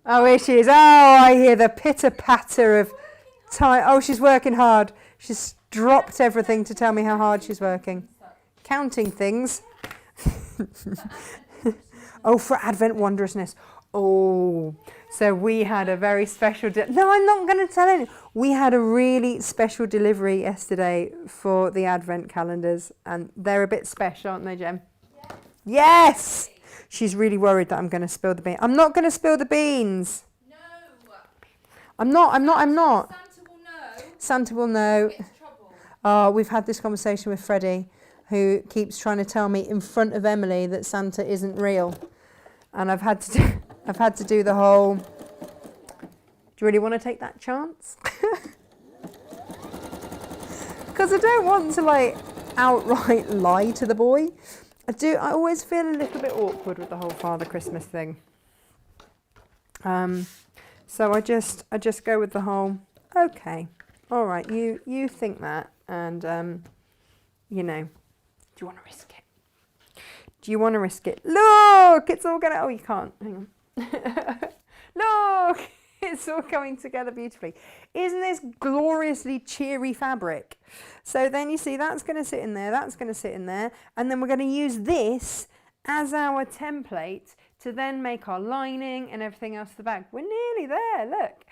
Speaker 1: Oh, here she is. Oh, I hear the pitter-patter of time. Oh, she's working hard. She's dropped everything to tell me how hard she's working. Counting things. Oh, for Advent Wondrousness. Oh, so we had a very special... No, I'm not going to tell anyone. We had a really special delivery yesterday for the Advent calendars. And they're a bit special, aren't they, Jem? Yeah. Yes! She's really worried that I'm going to spill the beans. I'm not going to spill the beans.
Speaker 2: No.
Speaker 1: I'm not.
Speaker 2: Santa will know.
Speaker 1: Santa will know.
Speaker 2: Get into trouble.
Speaker 1: Oh, we've had this conversation with Freddie, who keeps trying to tell me in front of Emily that Santa isn't real. And I've had to do the whole, do you really want to take that chance? Because I don't want to like outright lie to the boy. I always feel a little bit awkward with the whole Father Christmas thing. So I just go with the whole, okay, all right, you think that, and you know, do you want to risk it? Do you want to risk it? Look, it's all gonna. Oh, you can't. Hang on. Look, it's all coming together beautifully. Isn't this gloriously cheery fabric? So then you see that's going to sit in there, that's going to sit in there, and then we're going to use this as our template to then make our lining and everything else to the bag. We're nearly there, look.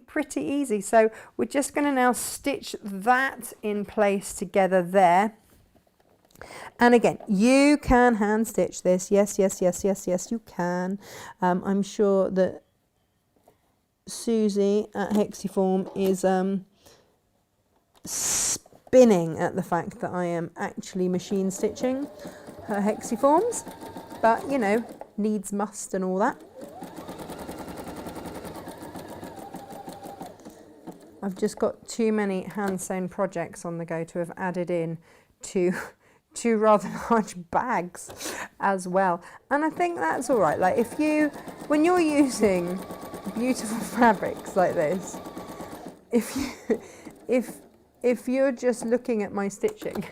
Speaker 1: Pretty easy. So we're just going to now stitch that in place together there. And again, you can hand stitch this. Yes, you can. I'm sure that Susie at Hexiform is spinning at the fact that I am actually machine stitching her Hexiforms, but you know, needs must and all that. I've just got too many hand sewn projects on the go to have added in to two rather large bags as well, and I think that's all right. Like when you're using beautiful fabrics like this, if you're just looking at my stitching,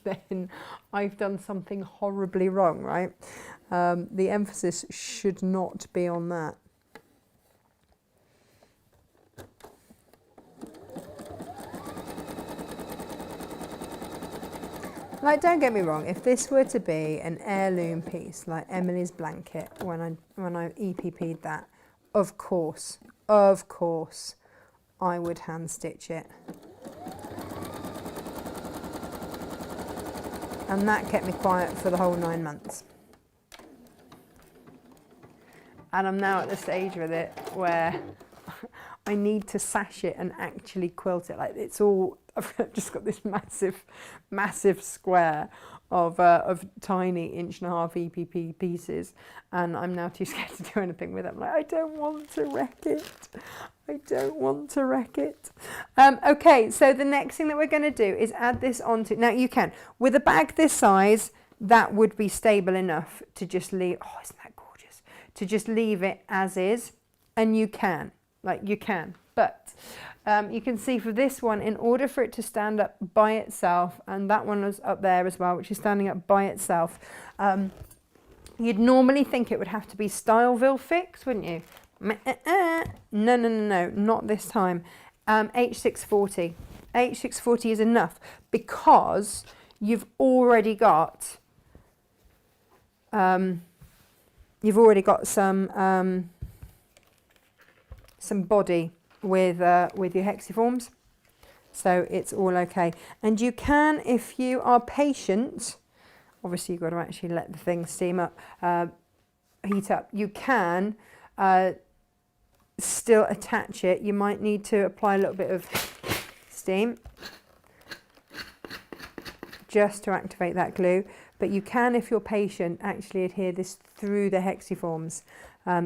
Speaker 1: then I've done something horribly wrong, right? The emphasis should not be on that. Like, don't get me wrong, if this were to be an heirloom piece, like Emily's blanket, when I EPP'd that, of course, I would hand stitch it. And that kept me quiet for the whole 9 months. And I'm now at the stage with it where I need to sash it and actually quilt it. Like, it's all, I've just got this massive square of tiny 1.5 EPP pieces, and I'm now too scared to do anything with it. I'm like, I don't want to wreck it. Okay, so the next thing that we're going to do is add this onto. Now you can, with a bag this size, that would be stable enough to just leave. Oh, isn't that gorgeous? To just leave it as is, and you can. But you can see for this one, in order for it to stand up by itself, and that one was up there as well, which is standing up by itself, you'd normally think it would have to be Styleville fix, wouldn't you? No, not this time. H640. H640 is enough because you've already got some body with your Hexiforms, so it's all okay. And you can, if you are patient, obviously you've got to actually let the thing steam up, heat up. You can still attach it. You might need to apply a little bit of steam just to activate that glue, but you can, if you're patient, actually adhere this through the hexiforms,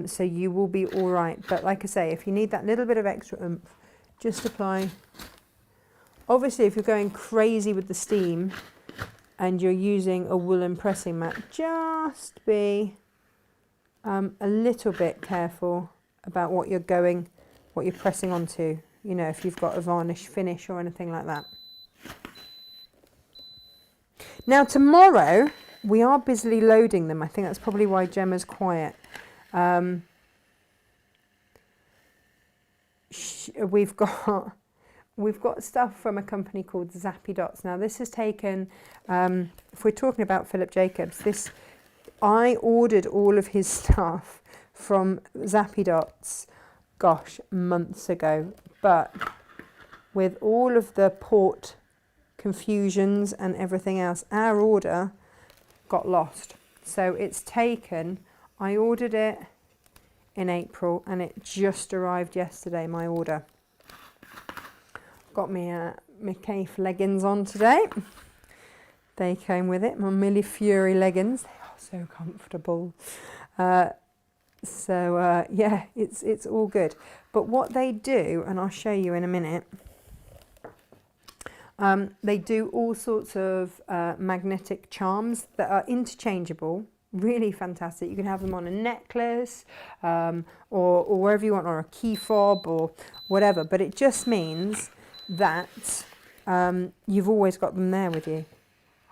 Speaker 1: so you will be all right. But like I say, if you need that little bit of extra oomph, just apply. Obviously, if you're going crazy with the steam and you're using a woolen pressing mat, just be a little bit careful about what you're pressing onto, you know, if you've got a varnish finish or anything like that. Now tomorrow we are busily loading them. I think that's probably why Gemma's quiet. We've got stuff from a company called Zappy Dots. Now this has taken, if we're talking about Philip Jacobs, I ordered all of his stuff from Zappy Dots, gosh, months ago. But with all of the port confusions and everything else, our order got lost. So it's taken, I ordered it in April and it just arrived yesterday, my order. Got me my Cafe leggings on today. They came with it, my Millie Fury leggings. They are so comfortable. Yeah, it's all good. But what they do, and I'll show you in a minute, they do all sorts of magnetic charms that are interchangeable. Really fantastic. You can have them on a necklace or wherever you want, or a key fob or whatever. But it just means that you've always got them there with you.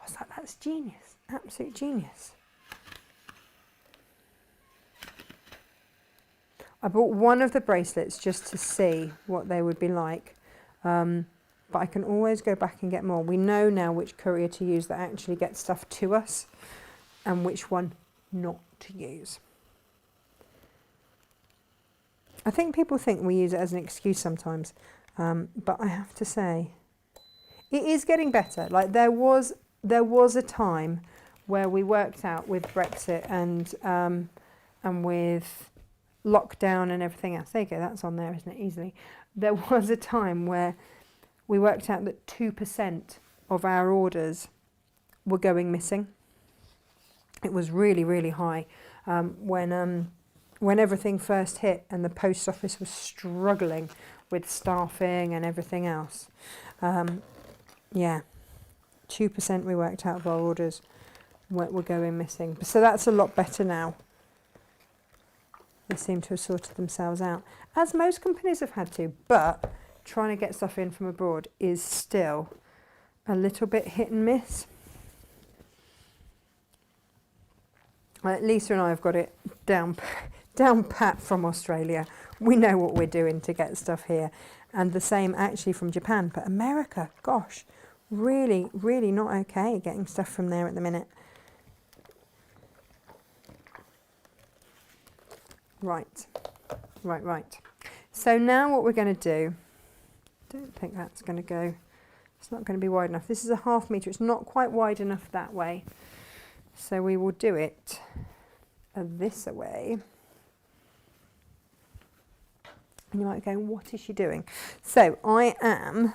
Speaker 1: I was like, that's genius. Absolute genius. I bought one of the bracelets just to see what they would be like. But I can always go back and get more. We know now which courier to use that actually gets stuff to us and which one not to use. I think people think we use it as an excuse sometimes, but I have to say it is getting better. Like there was a time where we worked out with Brexit and with lockdown and everything else. There you go, that's on there, isn't it, easily. There was a time where we worked out that 2% of our orders were going missing. It was really, really high when everything first hit and the post office was struggling with staffing and everything else. Yeah, 2% we worked out of our orders were going missing. So that's a lot better now. They seem to have sorted themselves out, as most companies have had to, but trying to get stuff in from abroad is still a little bit hit and miss. Lisa and I have got it down pat from Australia. We know what we're doing to get stuff here, and the same actually from Japan. But America, gosh, really, really not okay getting stuff from there at the minute. Right. So now what we're going to do, I don't think that's going to go, it's not going to be wide enough. This is a 1/2 metre, it's not quite wide enough that way. So we will do it this way. And you might be going, what is she doing? So I am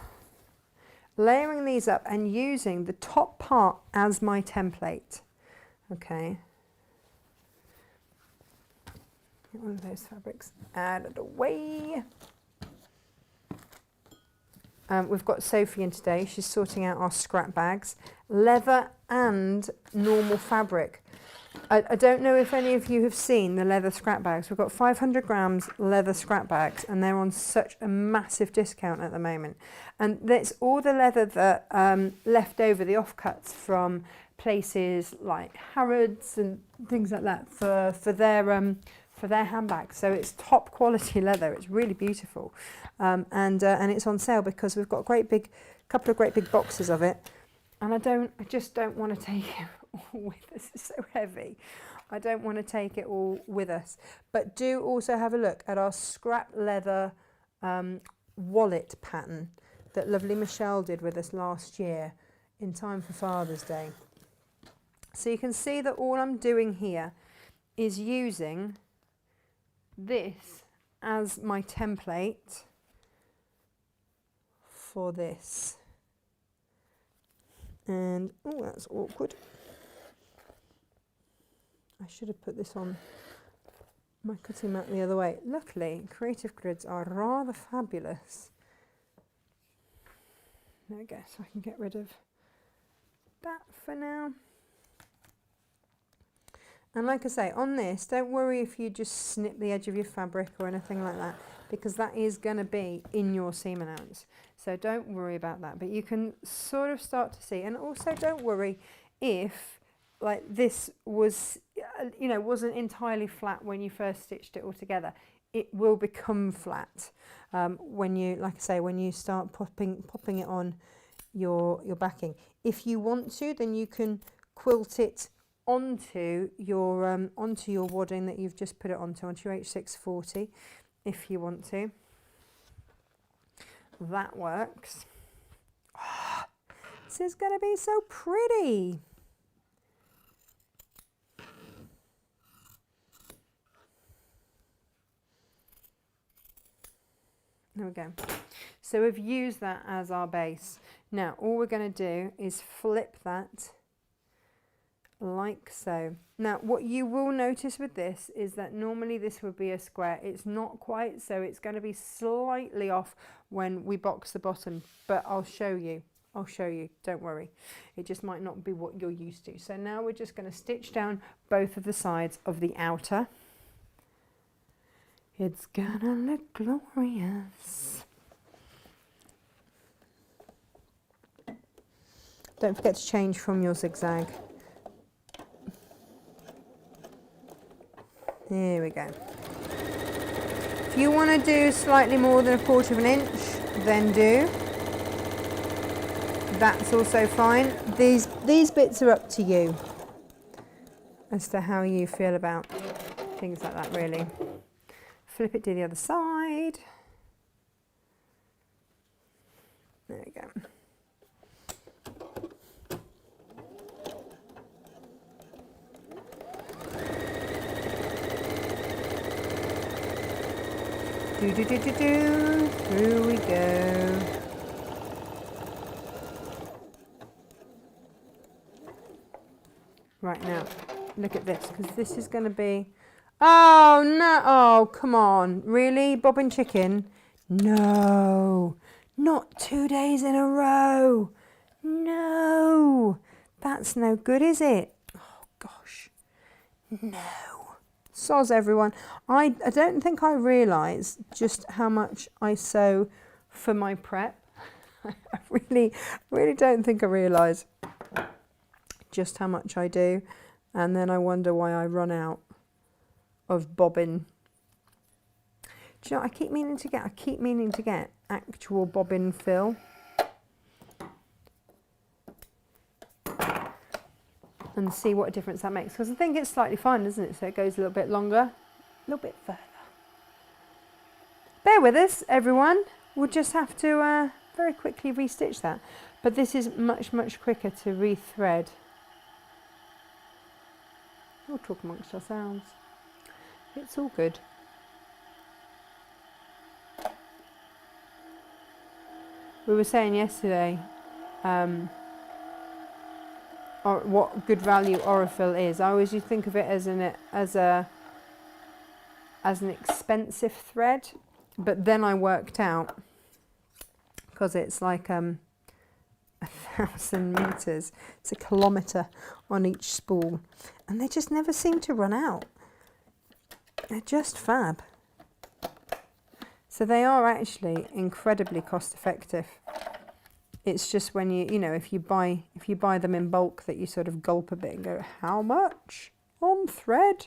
Speaker 1: layering these up and using the top part as my template. Okay. Get one of those fabrics out of the way. We've got Sophie in today. She's sorting out our scrap bags. Leather and normal fabric. I don't know if any of you have seen the leather scrap bags. We've got 500 grams leather scrap bags and they're on such a massive discount at the moment. And that's all the leather that left over, the offcuts from places like Harrods and things like that for their handbags. So it's top quality leather. It's really beautiful. And it's on sale because we've got a couple of great big boxes of it. And I just don't want to take it all with us. It's so heavy. I don't want to take it all with us. But do also have a look at our scrap leather wallet pattern that lovely Michelle did with us last year in time for Father's Day. So you can see that all I'm doing here is using this as my template for this. And, oh, that's awkward. I should have put this on my cutting mat the other way. Luckily, creative grids are rather fabulous. There we go, so I can get rid of that for now. And like I say, on this, don't worry if you just snip the edge of your fabric or anything like that, because that is going to be in your seam allowance. So don't worry about that, but you can sort of start to see. And also don't worry if like this was, you know, wasn't entirely flat when you first stitched it all together. It will become flat when you, like I say, when you start popping it on your backing. If you want to, then you can quilt it onto your wadding that you've just put it onto your H640, if you want to. That works. Oh, this is going to be so pretty. There we go. So we've used that as our base. Now all we're going to do is flip that like so. Now what you will notice with this is that normally this would be a square. It's not quite, so it's going to be slightly off when we box the bottom, but I'll show you, don't worry. It just might not be what you're used to. So now we're just going to stitch down both of the sides of the outer. It's gonna look glorious. Don't forget to change from your zigzag. There we go. If you want to do slightly more than 1/4 of an inch, then do. That's also fine. These bits are up to you as to how you feel about things like that, really. Flip it to the other side. There we go. Through we go. Right, now, look at this, because this is going to be... Oh, no. Oh, come on. Really? Bobbin chicken? No. Not 2 days in a row. No. That's no good, is it? Oh, gosh. No. Soz, everyone. I don't think I realise just how much I sew for my prep. I really don't think I realise just how much I do. And then I wonder why I run out of bobbin. Do you know what I keep meaning to get actual bobbin fill. And see what a difference that makes, because I think it's slightly fine, isn't it? So it goes a little bit longer, a little bit further. Bear with us, everyone. We'll just have to very quickly restitch that. But this is much quicker to rethread. We'll talk amongst ourselves. It's all good. We were saying yesterday what good value Aurifil is. I always used to think of it as an expensive thread, but then I worked out, because it's like 1,000 meters, it's a kilometre on each spool, and they just never seem to run out. They're just fab. So they are actually incredibly cost effective. It's just when you know, if you buy them in bulk, that you sort of gulp a bit and go, how much on thread?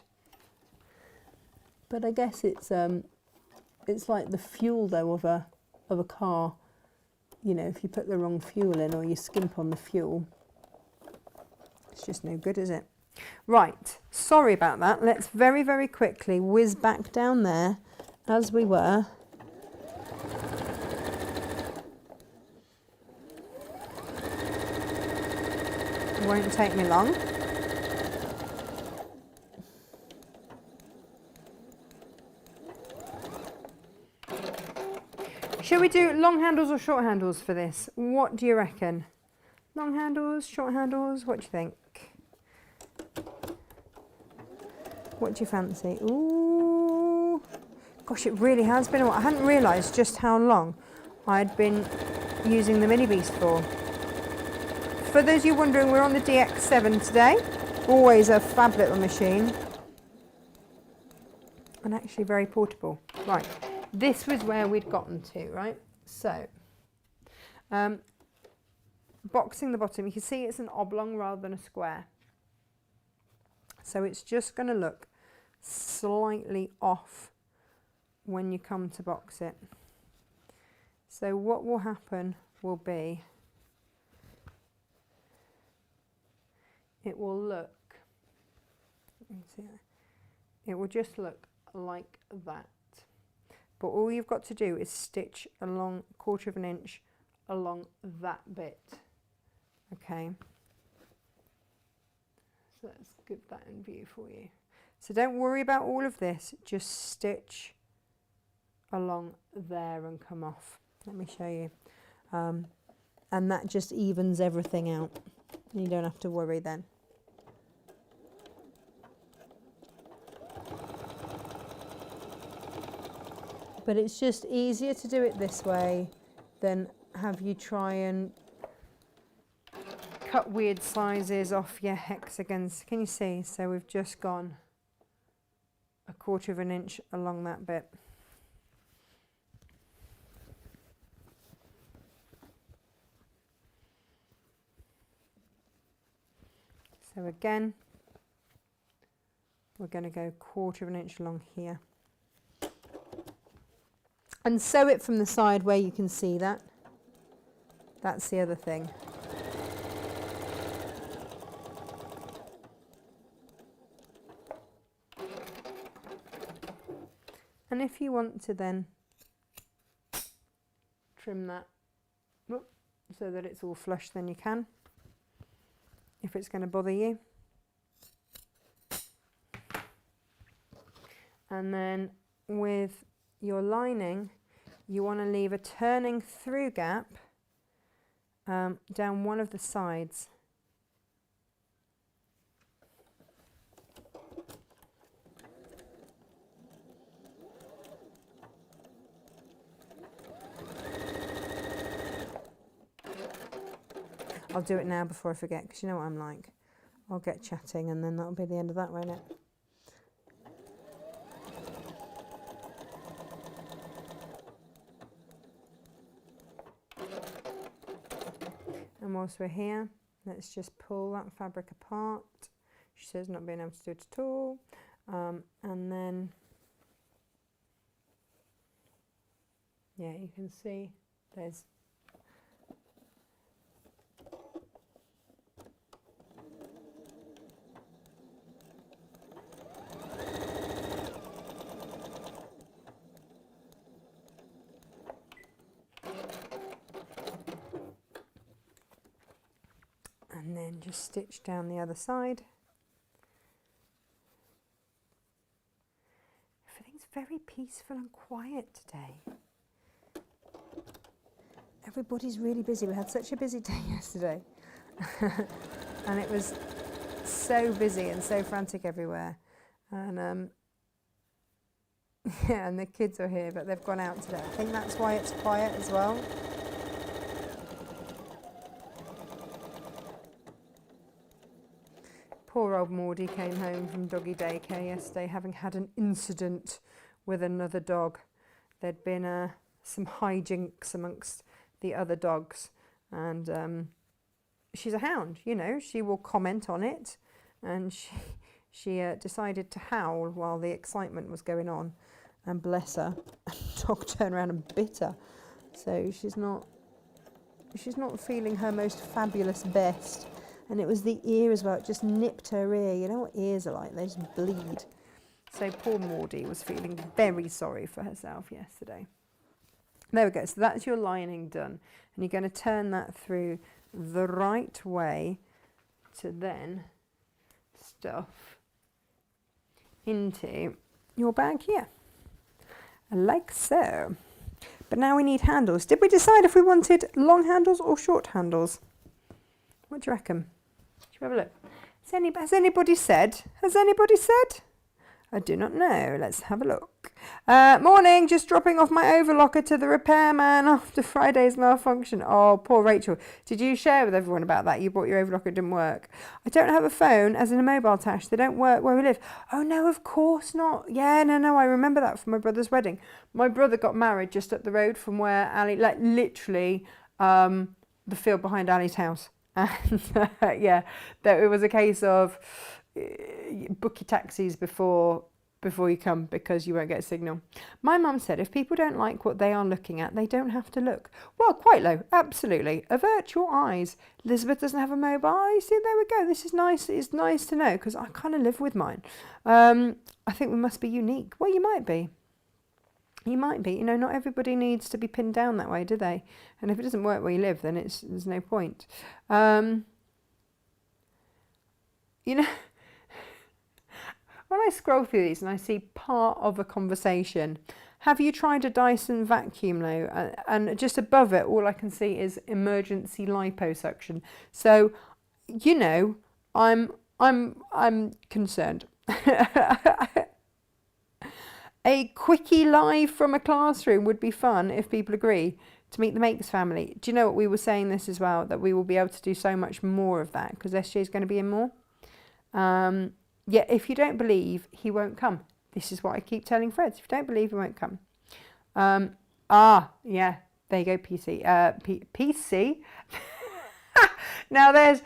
Speaker 1: But I guess it's like the fuel though of a car. You know, if you put the wrong fuel in, or you skimp on the fuel, it's just no good, is it? Right, sorry about that. Let's very quickly whiz back down there as we were. Won't take me long. Shall we do long handles or short handles for this? What do you reckon? Long handles, short handles, what do you think? What do you fancy? Ooh, gosh, it really has been a while. I hadn't realised just how long I'd been using the Mini Beast for. For those of you wondering, we're on the DX7 today. Always a fab little machine. And actually very portable. Right, this was where we'd gotten to, right? So, boxing the bottom, you can see it's an oblong rather than a square. So it's just going to look slightly off when you come to box it. So what will happen will be, it will look, let me see, it will just look like that. But all you've got to do is stitch along 1/4 of an inch along that bit. Okay. So let's get that in view for you. So don't worry about all of this, just stitch along there and come off. Let me show you. And that just evens everything out. You don't have to worry then. But it's just easier to do it this way than have you try and cut weird sizes off your hexagons. Can you see? So we've just gone 1/4 of an inch along that bit. So again, we're going to go 1/4 of an inch along here. And sew it from the side where you can see that. That's the other thing. And if you want to then trim that so that it's all flush, then you can, if it's going to bother you. And then with your lining, you want to leave a turning through gap down one of the sides. I'll do it now before I forget, because you know what I'm like. I'll get chatting and then that'll be the end of that, won't it? And whilst we're here, let's just pull that fabric apart. She says not being able to do it at all. And then, yeah, you can see there's and then just stitch down the other side. Everything's very peaceful and quiet today. Everybody's really busy. We had such a busy day yesterday. And it was so busy and so frantic everywhere. And yeah, and the kids are here, but they've gone out today. I think that's why it's quiet as well. Poor old Maudie came home from doggy daycare yesterday, having had an incident with another dog. There'd been some hijinks amongst the other dogs, and she's a hound, you know, she will comment on it, and she decided to howl while the excitement was going on, and bless her, the dog turned around and bit her. So she's not feeling her most fabulous best. And it was the ear as well, it just nipped her ear. You know what ears are like, they just bleed. So poor Maudie was feeling very sorry for herself yesterday. There we go, so that's your lining done. And you're going to turn that through the right way to then stuff into your bag here, like so. But now we need handles. Did we decide if we wanted long handles or short handles? What do you reckon? Should we have a look? Has anybody said? Has anybody said? I do not know. Let's have a look. Morning, just dropping off my overlocker to the repairman after Friday's malfunction. Oh, poor Rachel. Did you share with everyone about that? You bought your overlocker, it didn't work. I don't have a phone, as in a mobile, Tash. They don't work where we live. Oh, no, of course not. Yeah, no, I remember that from my brother's wedding. My brother got married just up the road from where Ali, like literally the field behind Ali's house. And yeah, it was a case of book your taxis before you come because you won't get a signal. My mum said if people don't like what they are looking at, they don't have to look. Well, quite low, absolutely. Avert your eyes. Elizabeth doesn't have a mobile. You see, there we go. This is nice. It's nice to know because I kind of live with mine. I think we must be unique. Well, you might be. You might be. You know, not everybody needs to be pinned down that way, do they? And if it doesn't work where you live, then there's no point. You know, when I scroll through these and I see part of a conversation, have you tried a Dyson vacuum though? And just above it, all I can see is emergency liposuction. So, you know, I'm concerned. A quickie live from a classroom would be fun if people agree to meet the Makes family. Do you know what we were saying this as well? That we will be able to do so much more of that because SJ is going to be in more. Yeah, if you don't believe, he won't come. This is what I keep telling Fred. If you don't believe, he won't come. Yeah, there you go, PC. PC. Now there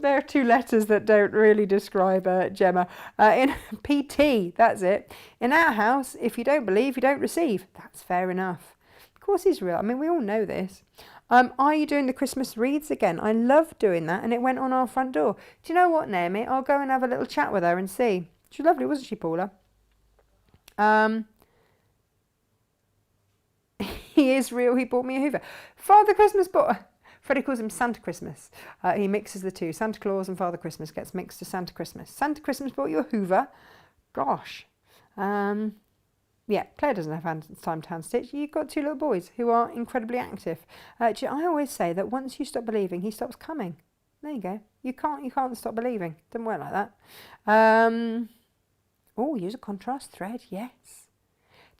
Speaker 1: are two letters that don't really describe Gemma. In PT, that's it. In our house, if you don't believe, you don't receive. That's fair enough. Of course he's real. I mean, we all know this. Are you doing the Christmas wreaths again? I love doing that, and it went on our front door. Do you know what, Naomi? I'll go and have a little chat with her and see. She was lovely, wasn't she, Paula? He is real. He bought me a Hoover. Father Christmas bought... Freddie calls him Santa Christmas. He mixes the two. Santa Claus and Father Christmas gets mixed to Santa Christmas. Santa Christmas bought you a Hoover. Gosh. Yeah, Claire doesn't have time to hand stitch. You've got two little boys who are incredibly active. I always say that once you stop believing, he stops coming. There you go. You can't stop believing. Doesn't work like that. Oh, use a contrast thread. Yes.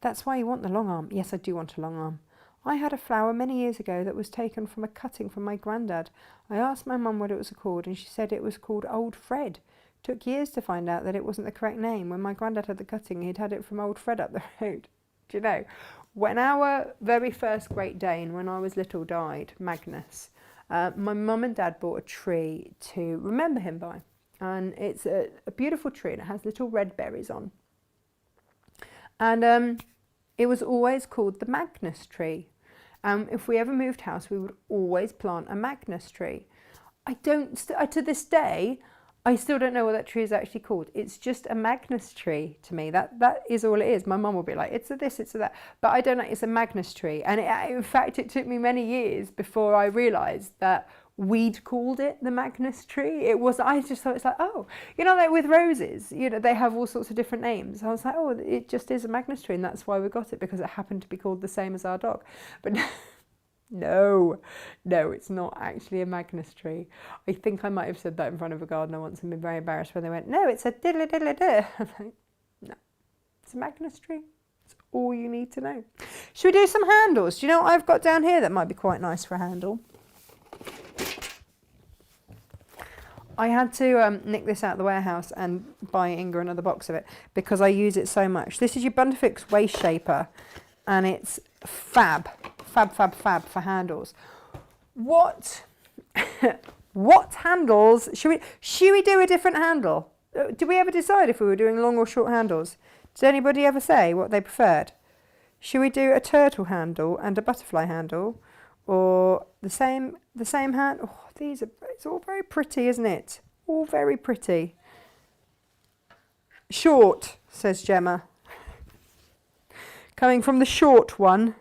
Speaker 1: That's why you want the long arm. Yes, I do want a long arm. I had a flower many years ago that was taken from a cutting from my granddad. I asked my mum what it was called and she said it was called Old Fred. Took years to find out that it wasn't the correct name. When my granddad had the cutting, he'd had it from Old Fred up the road. Do you know? When our very first Great Dane, when I was little, died, Magnus, my mum and dad bought a tree to remember him by. And it's a beautiful tree and it has little red berries on. And it was always called the Magnus tree. If we ever moved house, we would always plant a Magnus tree. To this day, I still don't know what that tree is actually called. It's just a Magnus tree to me. That is all it is. My mum will be like, it's a this, it's a that. But I don't know, it's a Magnus tree. And in fact, it took me many years before I realised that we'd called it the Magnus tree. I just thought it's like, oh, you know, like with roses, you know, they have all sorts of different names. I was like, oh, it just is a Magnus tree, and that's why we got it, because it happened to be called the same as our dog. But no, it's not actually a Magnus tree. I think I might have said that in front of a gardener once and been very embarrassed when they went, no, it's a diddly diddly diddly. I'm like, no, it's a Magnus tree. It's all you need to know. Should we do some handles? Do you know what I've got down here that might be quite nice for a handle? I had to nick this out of the warehouse and buy Inga another box of it because I use it so much. This is your Bundafix waist shaper, and it's fab for handles. What handles? Should we do a different handle? Did we ever decide if we were doing long or short handles? Did anybody ever say what they preferred? Should we do a turtle handle and a butterfly handle, or the same hand? Oh, it's all very pretty, isn't it? All very pretty. Short, says Gemma. Coming from the short one.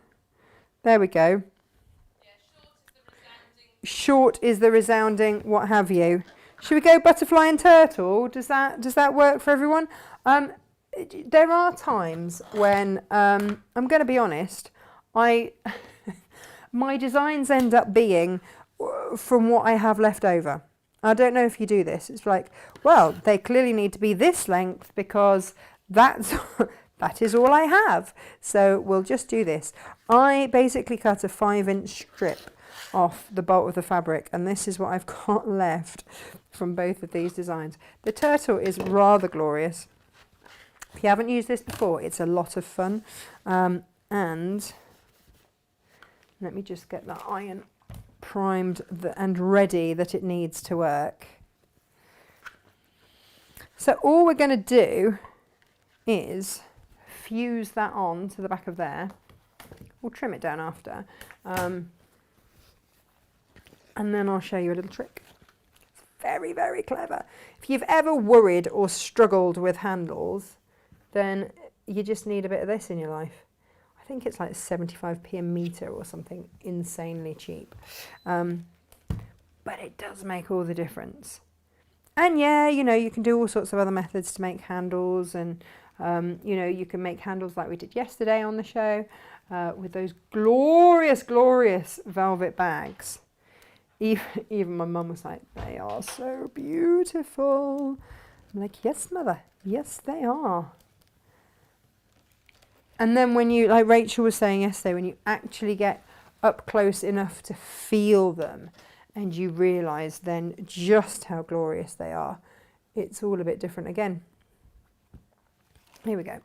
Speaker 1: There we go. Yeah, short is the resounding what have you. Should we go butterfly and turtle? Does that work for everyone? There are times when I'm going to be honest, my designs end up being from what I have left over. I don't know if you do this. It's like, well, they clearly need to be this length because that's that is all I have. So we'll just do this. I basically cut a 5-inch strip off the bolt of the fabric, and this is what I've got left from both of these designs. The turtle is rather glorious. If you haven't used this before, it's a lot of fun. And let me just get that iron primed and ready that it needs to work. So all we're going to do is fuse that on to the back of there. We'll trim it down after. And then I'll show you a little trick. It's very, very clever. If you've ever worried or struggled with handles, then you just need a bit of this in your life. I think it's like 75p a metre or something insanely cheap. But it does make all the difference. And yeah, you know, you can do all sorts of other methods to make handles, and you know, you can make handles like we did yesterday on the show with those glorious, glorious velvet bags. Even my mum was like, they are so beautiful. I'm like, yes, mother, yes, they are. And then when you, like Rachel was saying yesterday, when you actually get up close enough to feel them and you realise then just how glorious they are, it's all a bit different again. Here we go.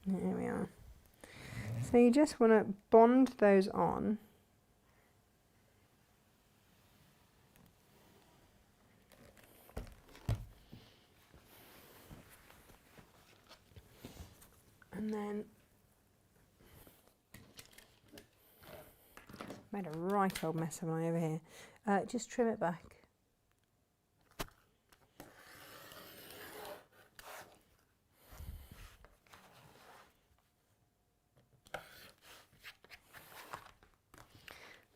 Speaker 1: There we are. So you just want to bond those on. And then made a right old mess of mine over here. Just trim it back.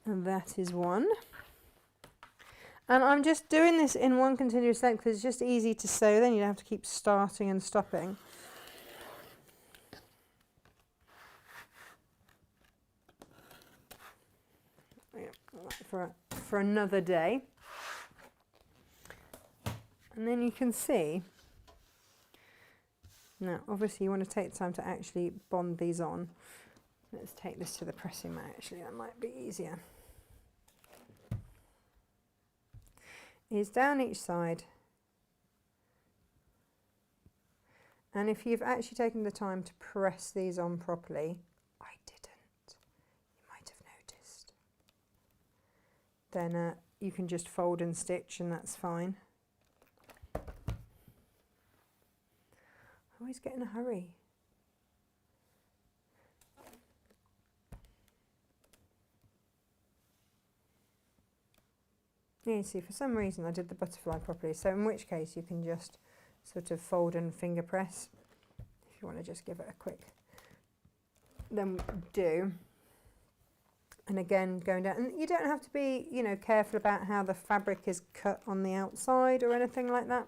Speaker 1: And that is one. And I'm just doing this in one continuous length because it's just easy to sew, then you don't have to keep starting and stopping. For another day. And then you can see, now obviously you want to take the time to actually bond these on. Let's take this to the pressing mat, actually, that might be easier. Is down each side. And if you've actually taken the time to press these on properly, I didn't, you might have noticed, then you can just fold and stitch and that's fine. I always get in a hurry. Yeah, you see, for some reason I did the butterfly properly, so in which case you can just sort of fold and finger press if you want to just give it a quick, then do. And again, going down, and you don't have to be, you know, careful about how the fabric is cut on the outside or anything like that,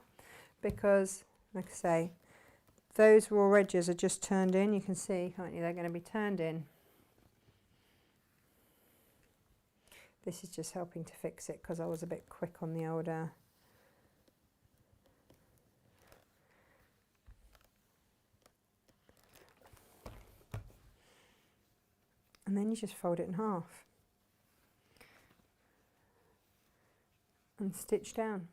Speaker 1: because like I say, those raw edges are just turned in. You can see, can't you, they're going to be turned in. This is just helping to fix it because I was a bit quick on the older. And then you just fold it in half and stitch down.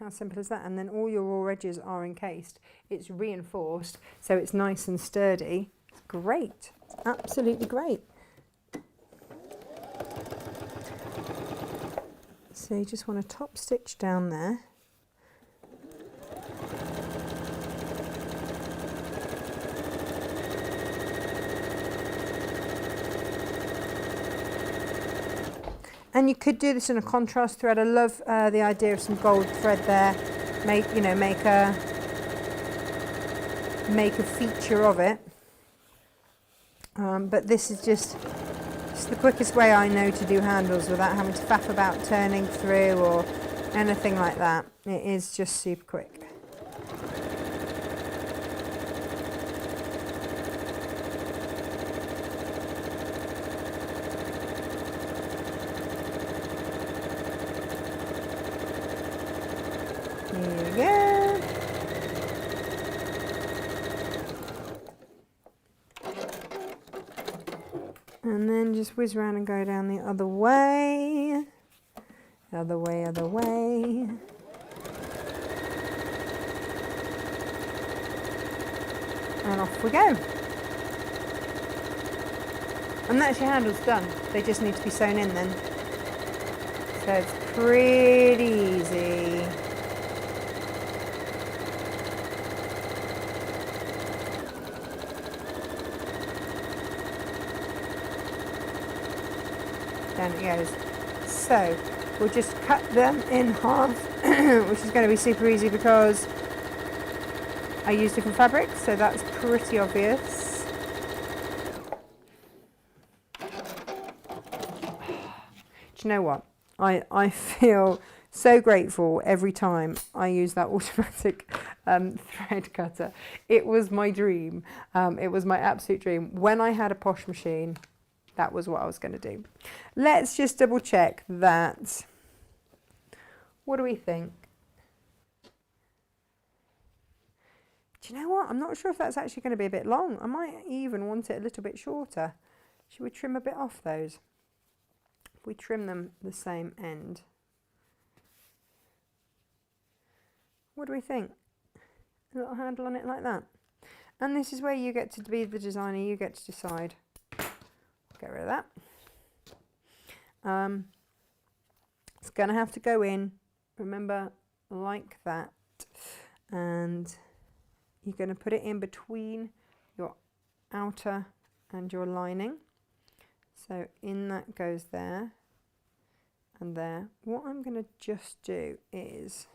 Speaker 1: How simple is that? And then all your raw edges are encased. It's reinforced, so it's nice and sturdy. It's great. It's absolutely great. So you just want to top stitch down there. And you could do this in a contrast thread. I love the idea of some gold thread there. Make a feature of it. But this is just the quickest way I know to do handles without having to faff about turning through or anything like that. It is just super quick. Here we go. And then just whiz around and go down the other way. Other way, other way. And off we go. And that's your handles done. They just need to be sewn in then. So it's pretty easy. Down it goes. So we'll just cut them in half, which is going to be super easy because I use different fabrics, so that's pretty obvious. Do you know what? I feel so grateful every time I use that automatic thread cutter. It was my dream. It was my absolute dream. When I had a posh machine, that was what I was going to do. Let's just double check that. What do we think? Do you know what? I'm not sure if that's actually going to be a bit long. I might even want it a little bit shorter. Should we trim a bit off those? If we trim them the same end. What do we think? A little handle on it like that. And this is where you get to be the designer. You get to decide. Get rid of that. It's going to have to go in, remember, like that. And you're going to put it in between your outer and your lining. So in that goes there and there. What I'm going to just do is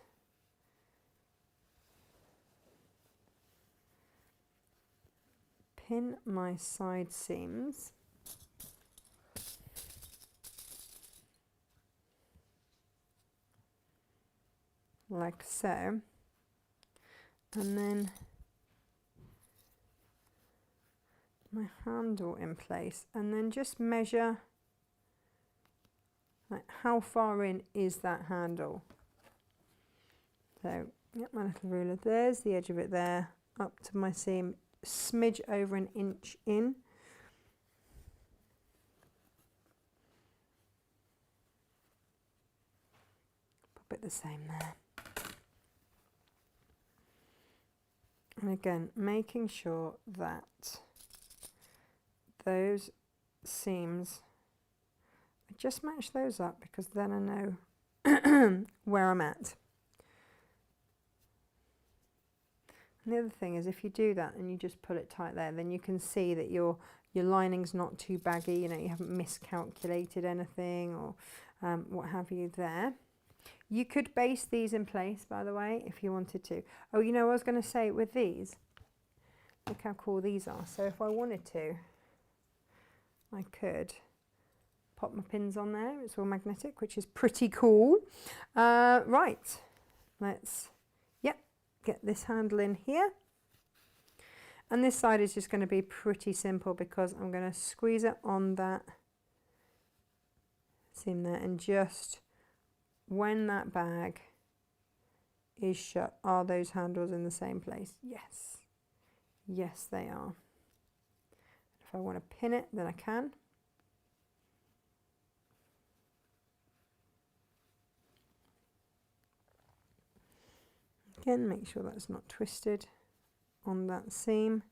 Speaker 1: pin my side seams like so, and then my handle in place, and then just measure like how far in is that handle. So get my little ruler, there's the edge of it there, up to my seam, smidge over an inch in. Pop it the same there. And again, making sure that those seams, I just match those up because then I know where I'm at. And the other thing is, if you do that and you just pull it tight there, then you can see that your lining's not too baggy, you know, you haven't miscalculated anything or what have you there. You could base these in place, by the way, if you wanted to. Oh, you know, I was going to say with these, look how cool these are. So if I wanted to, I could pop my pins on there. It's all magnetic, which is pretty cool. Right, let's, get this handle in here. And this side is just going to be pretty simple because I'm going to squeeze it on that seam there, and just when that bag is shut, are those handles in the same place? Yes. Yes, they are. If I want to pin it, then I can. Again, make sure that's not twisted on that seam.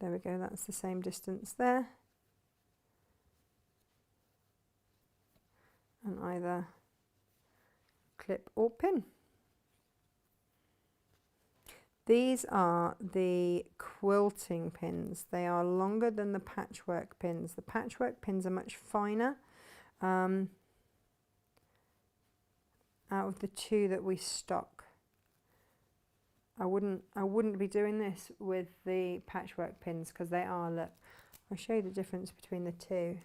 Speaker 1: There we go, that's the same distance there. And either clip or pin. These are the quilting pins. They are longer than the patchwork pins. The patchwork pins are much finer. Out of the two that we stock, I wouldn't be doing this with the patchwork pins because they are, look, I'll show you the difference between the two.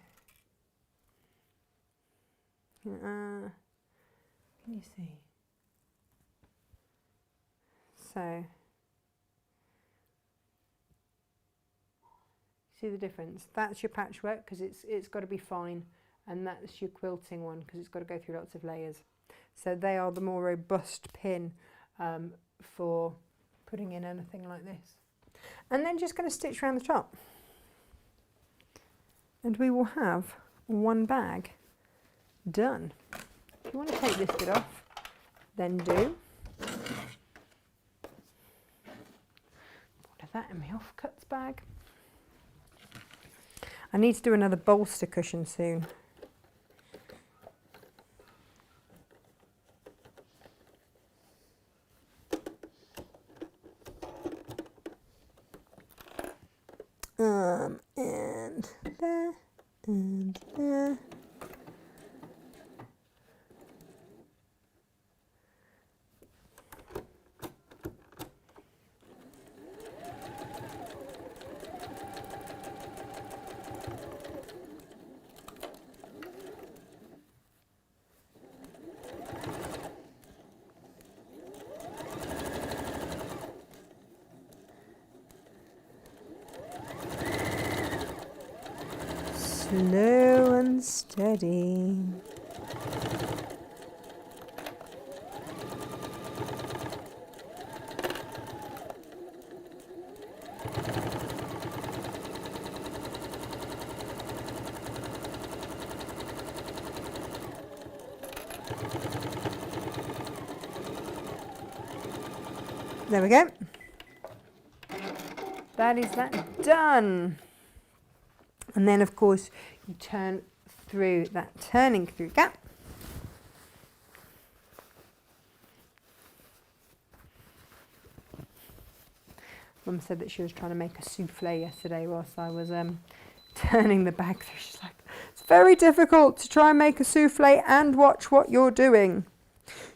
Speaker 1: Can you see? So, see the difference? That's your patchwork because it's got to be fine, and that's your quilting one because it's got to go through lots of layers. So they are the more robust pin. for putting in anything like this. And then just going to stitch around the top. And we will have one bag done. If you want to take this bit off, then do. Put that in my offcuts bag. I need to do another bolster cushion soon. And there, and there. Slow and steady. There we go. That is that done. And then, of course, you turn through that turning through gap. Mum said that she was trying to make a souffle yesterday whilst I was turning the bag through. She's like, it's very difficult to try and make a souffle and watch what you're doing.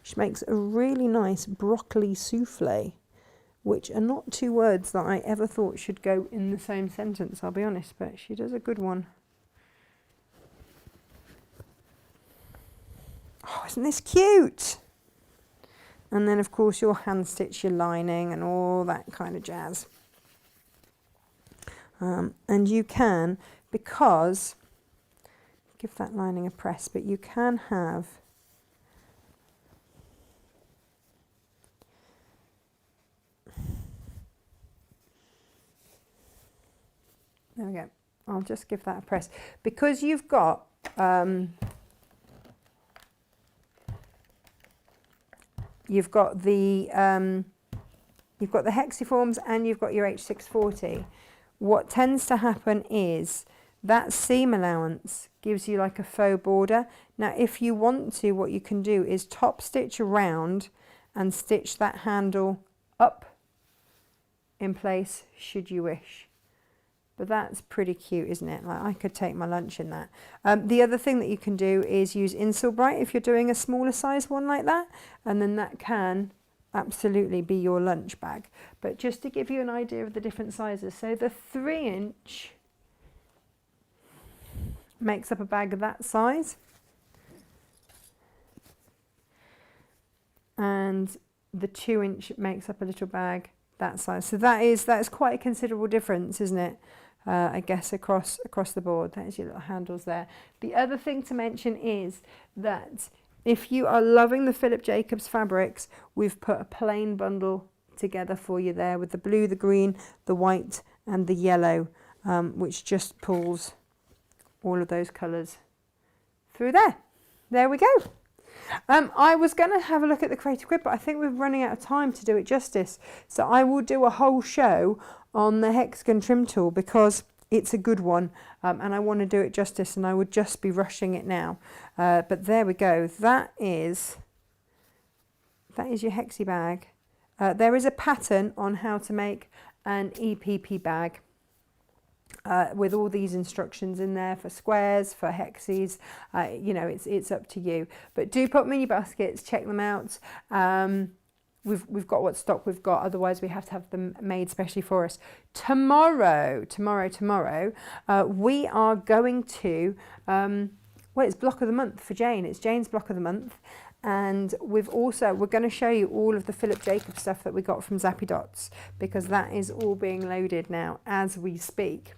Speaker 1: She makes a really nice broccoli souffle, which are not two words that I ever thought should go in the same sentence, I'll be honest, but she does a good one. Oh, isn't this cute? And then, of course, you'll hand stitch your lining and all that kind of jazz. And you can, because, give that lining a press, but you can have there we go. I'll just give that a press. Because you've got the hexiforms and you've got your H640. What tends to happen is that seam allowance gives you like a faux border. Now, if you want to, what you can do is top stitch around and stitch that handle up in place should you wish. But that's pretty cute, isn't it? Like, I could take my lunch in that. The other thing that you can do is use Insul Bright if you're doing a smaller size one like that, and then that can absolutely be your lunch bag. But just to give you an idea of the different sizes, so the 3-inch makes up a bag of that size, and the 2-inch makes up a little bag that size. So that's quite a considerable difference, isn't it? I guess across the board. There's your little handles there. The other thing to mention is that if you are loving the Philip Jacobs fabrics, we've put a plain bundle together for you there with the blue, the green, the white and the yellow, which just pulls all of those colours through there. There we go. I was going to have a look at the Creative Grid, but I think we're running out of time to do it justice. So I will do a whole show on the Hexagon trim tool because it's a good one, and I want to do it justice, and I would just be rushing it now. But there we go. That is your Hexi bag. There is a pattern on how to make an EPP bag. With all these instructions in there for squares, for hexes, you know, it's up to you. But do pop them in your baskets, check them out. We've got what stock we've got, otherwise we have to have them made specially for us. Tomorrow, we are going to, well, it's block of the month for Jane. It's Jane's block of the month. And we're going to show you all of the Philip Jacobs stuff that we got from Zappy Dots, because that is all being loaded now as we speak.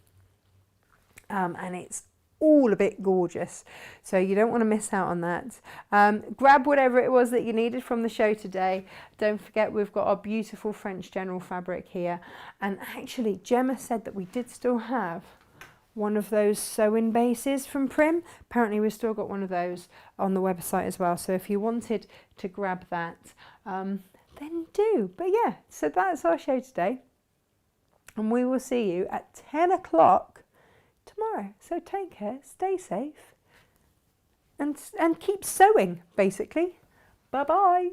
Speaker 1: And it's all a bit gorgeous, so you don't want to miss out on that. Grab whatever it was that you needed from the show today. Don't forget, we've got our beautiful French general fabric here, and actually Gemma said that we did still have one of those sewing bases from Prim. Apparently we've still got one of those on the website as well, so if you wanted to grab that, then do. But yeah, so that's our show today, and we will see you at 10 o'clock tomorrow. So take care, stay safe, and keep sewing, basically. Bye bye.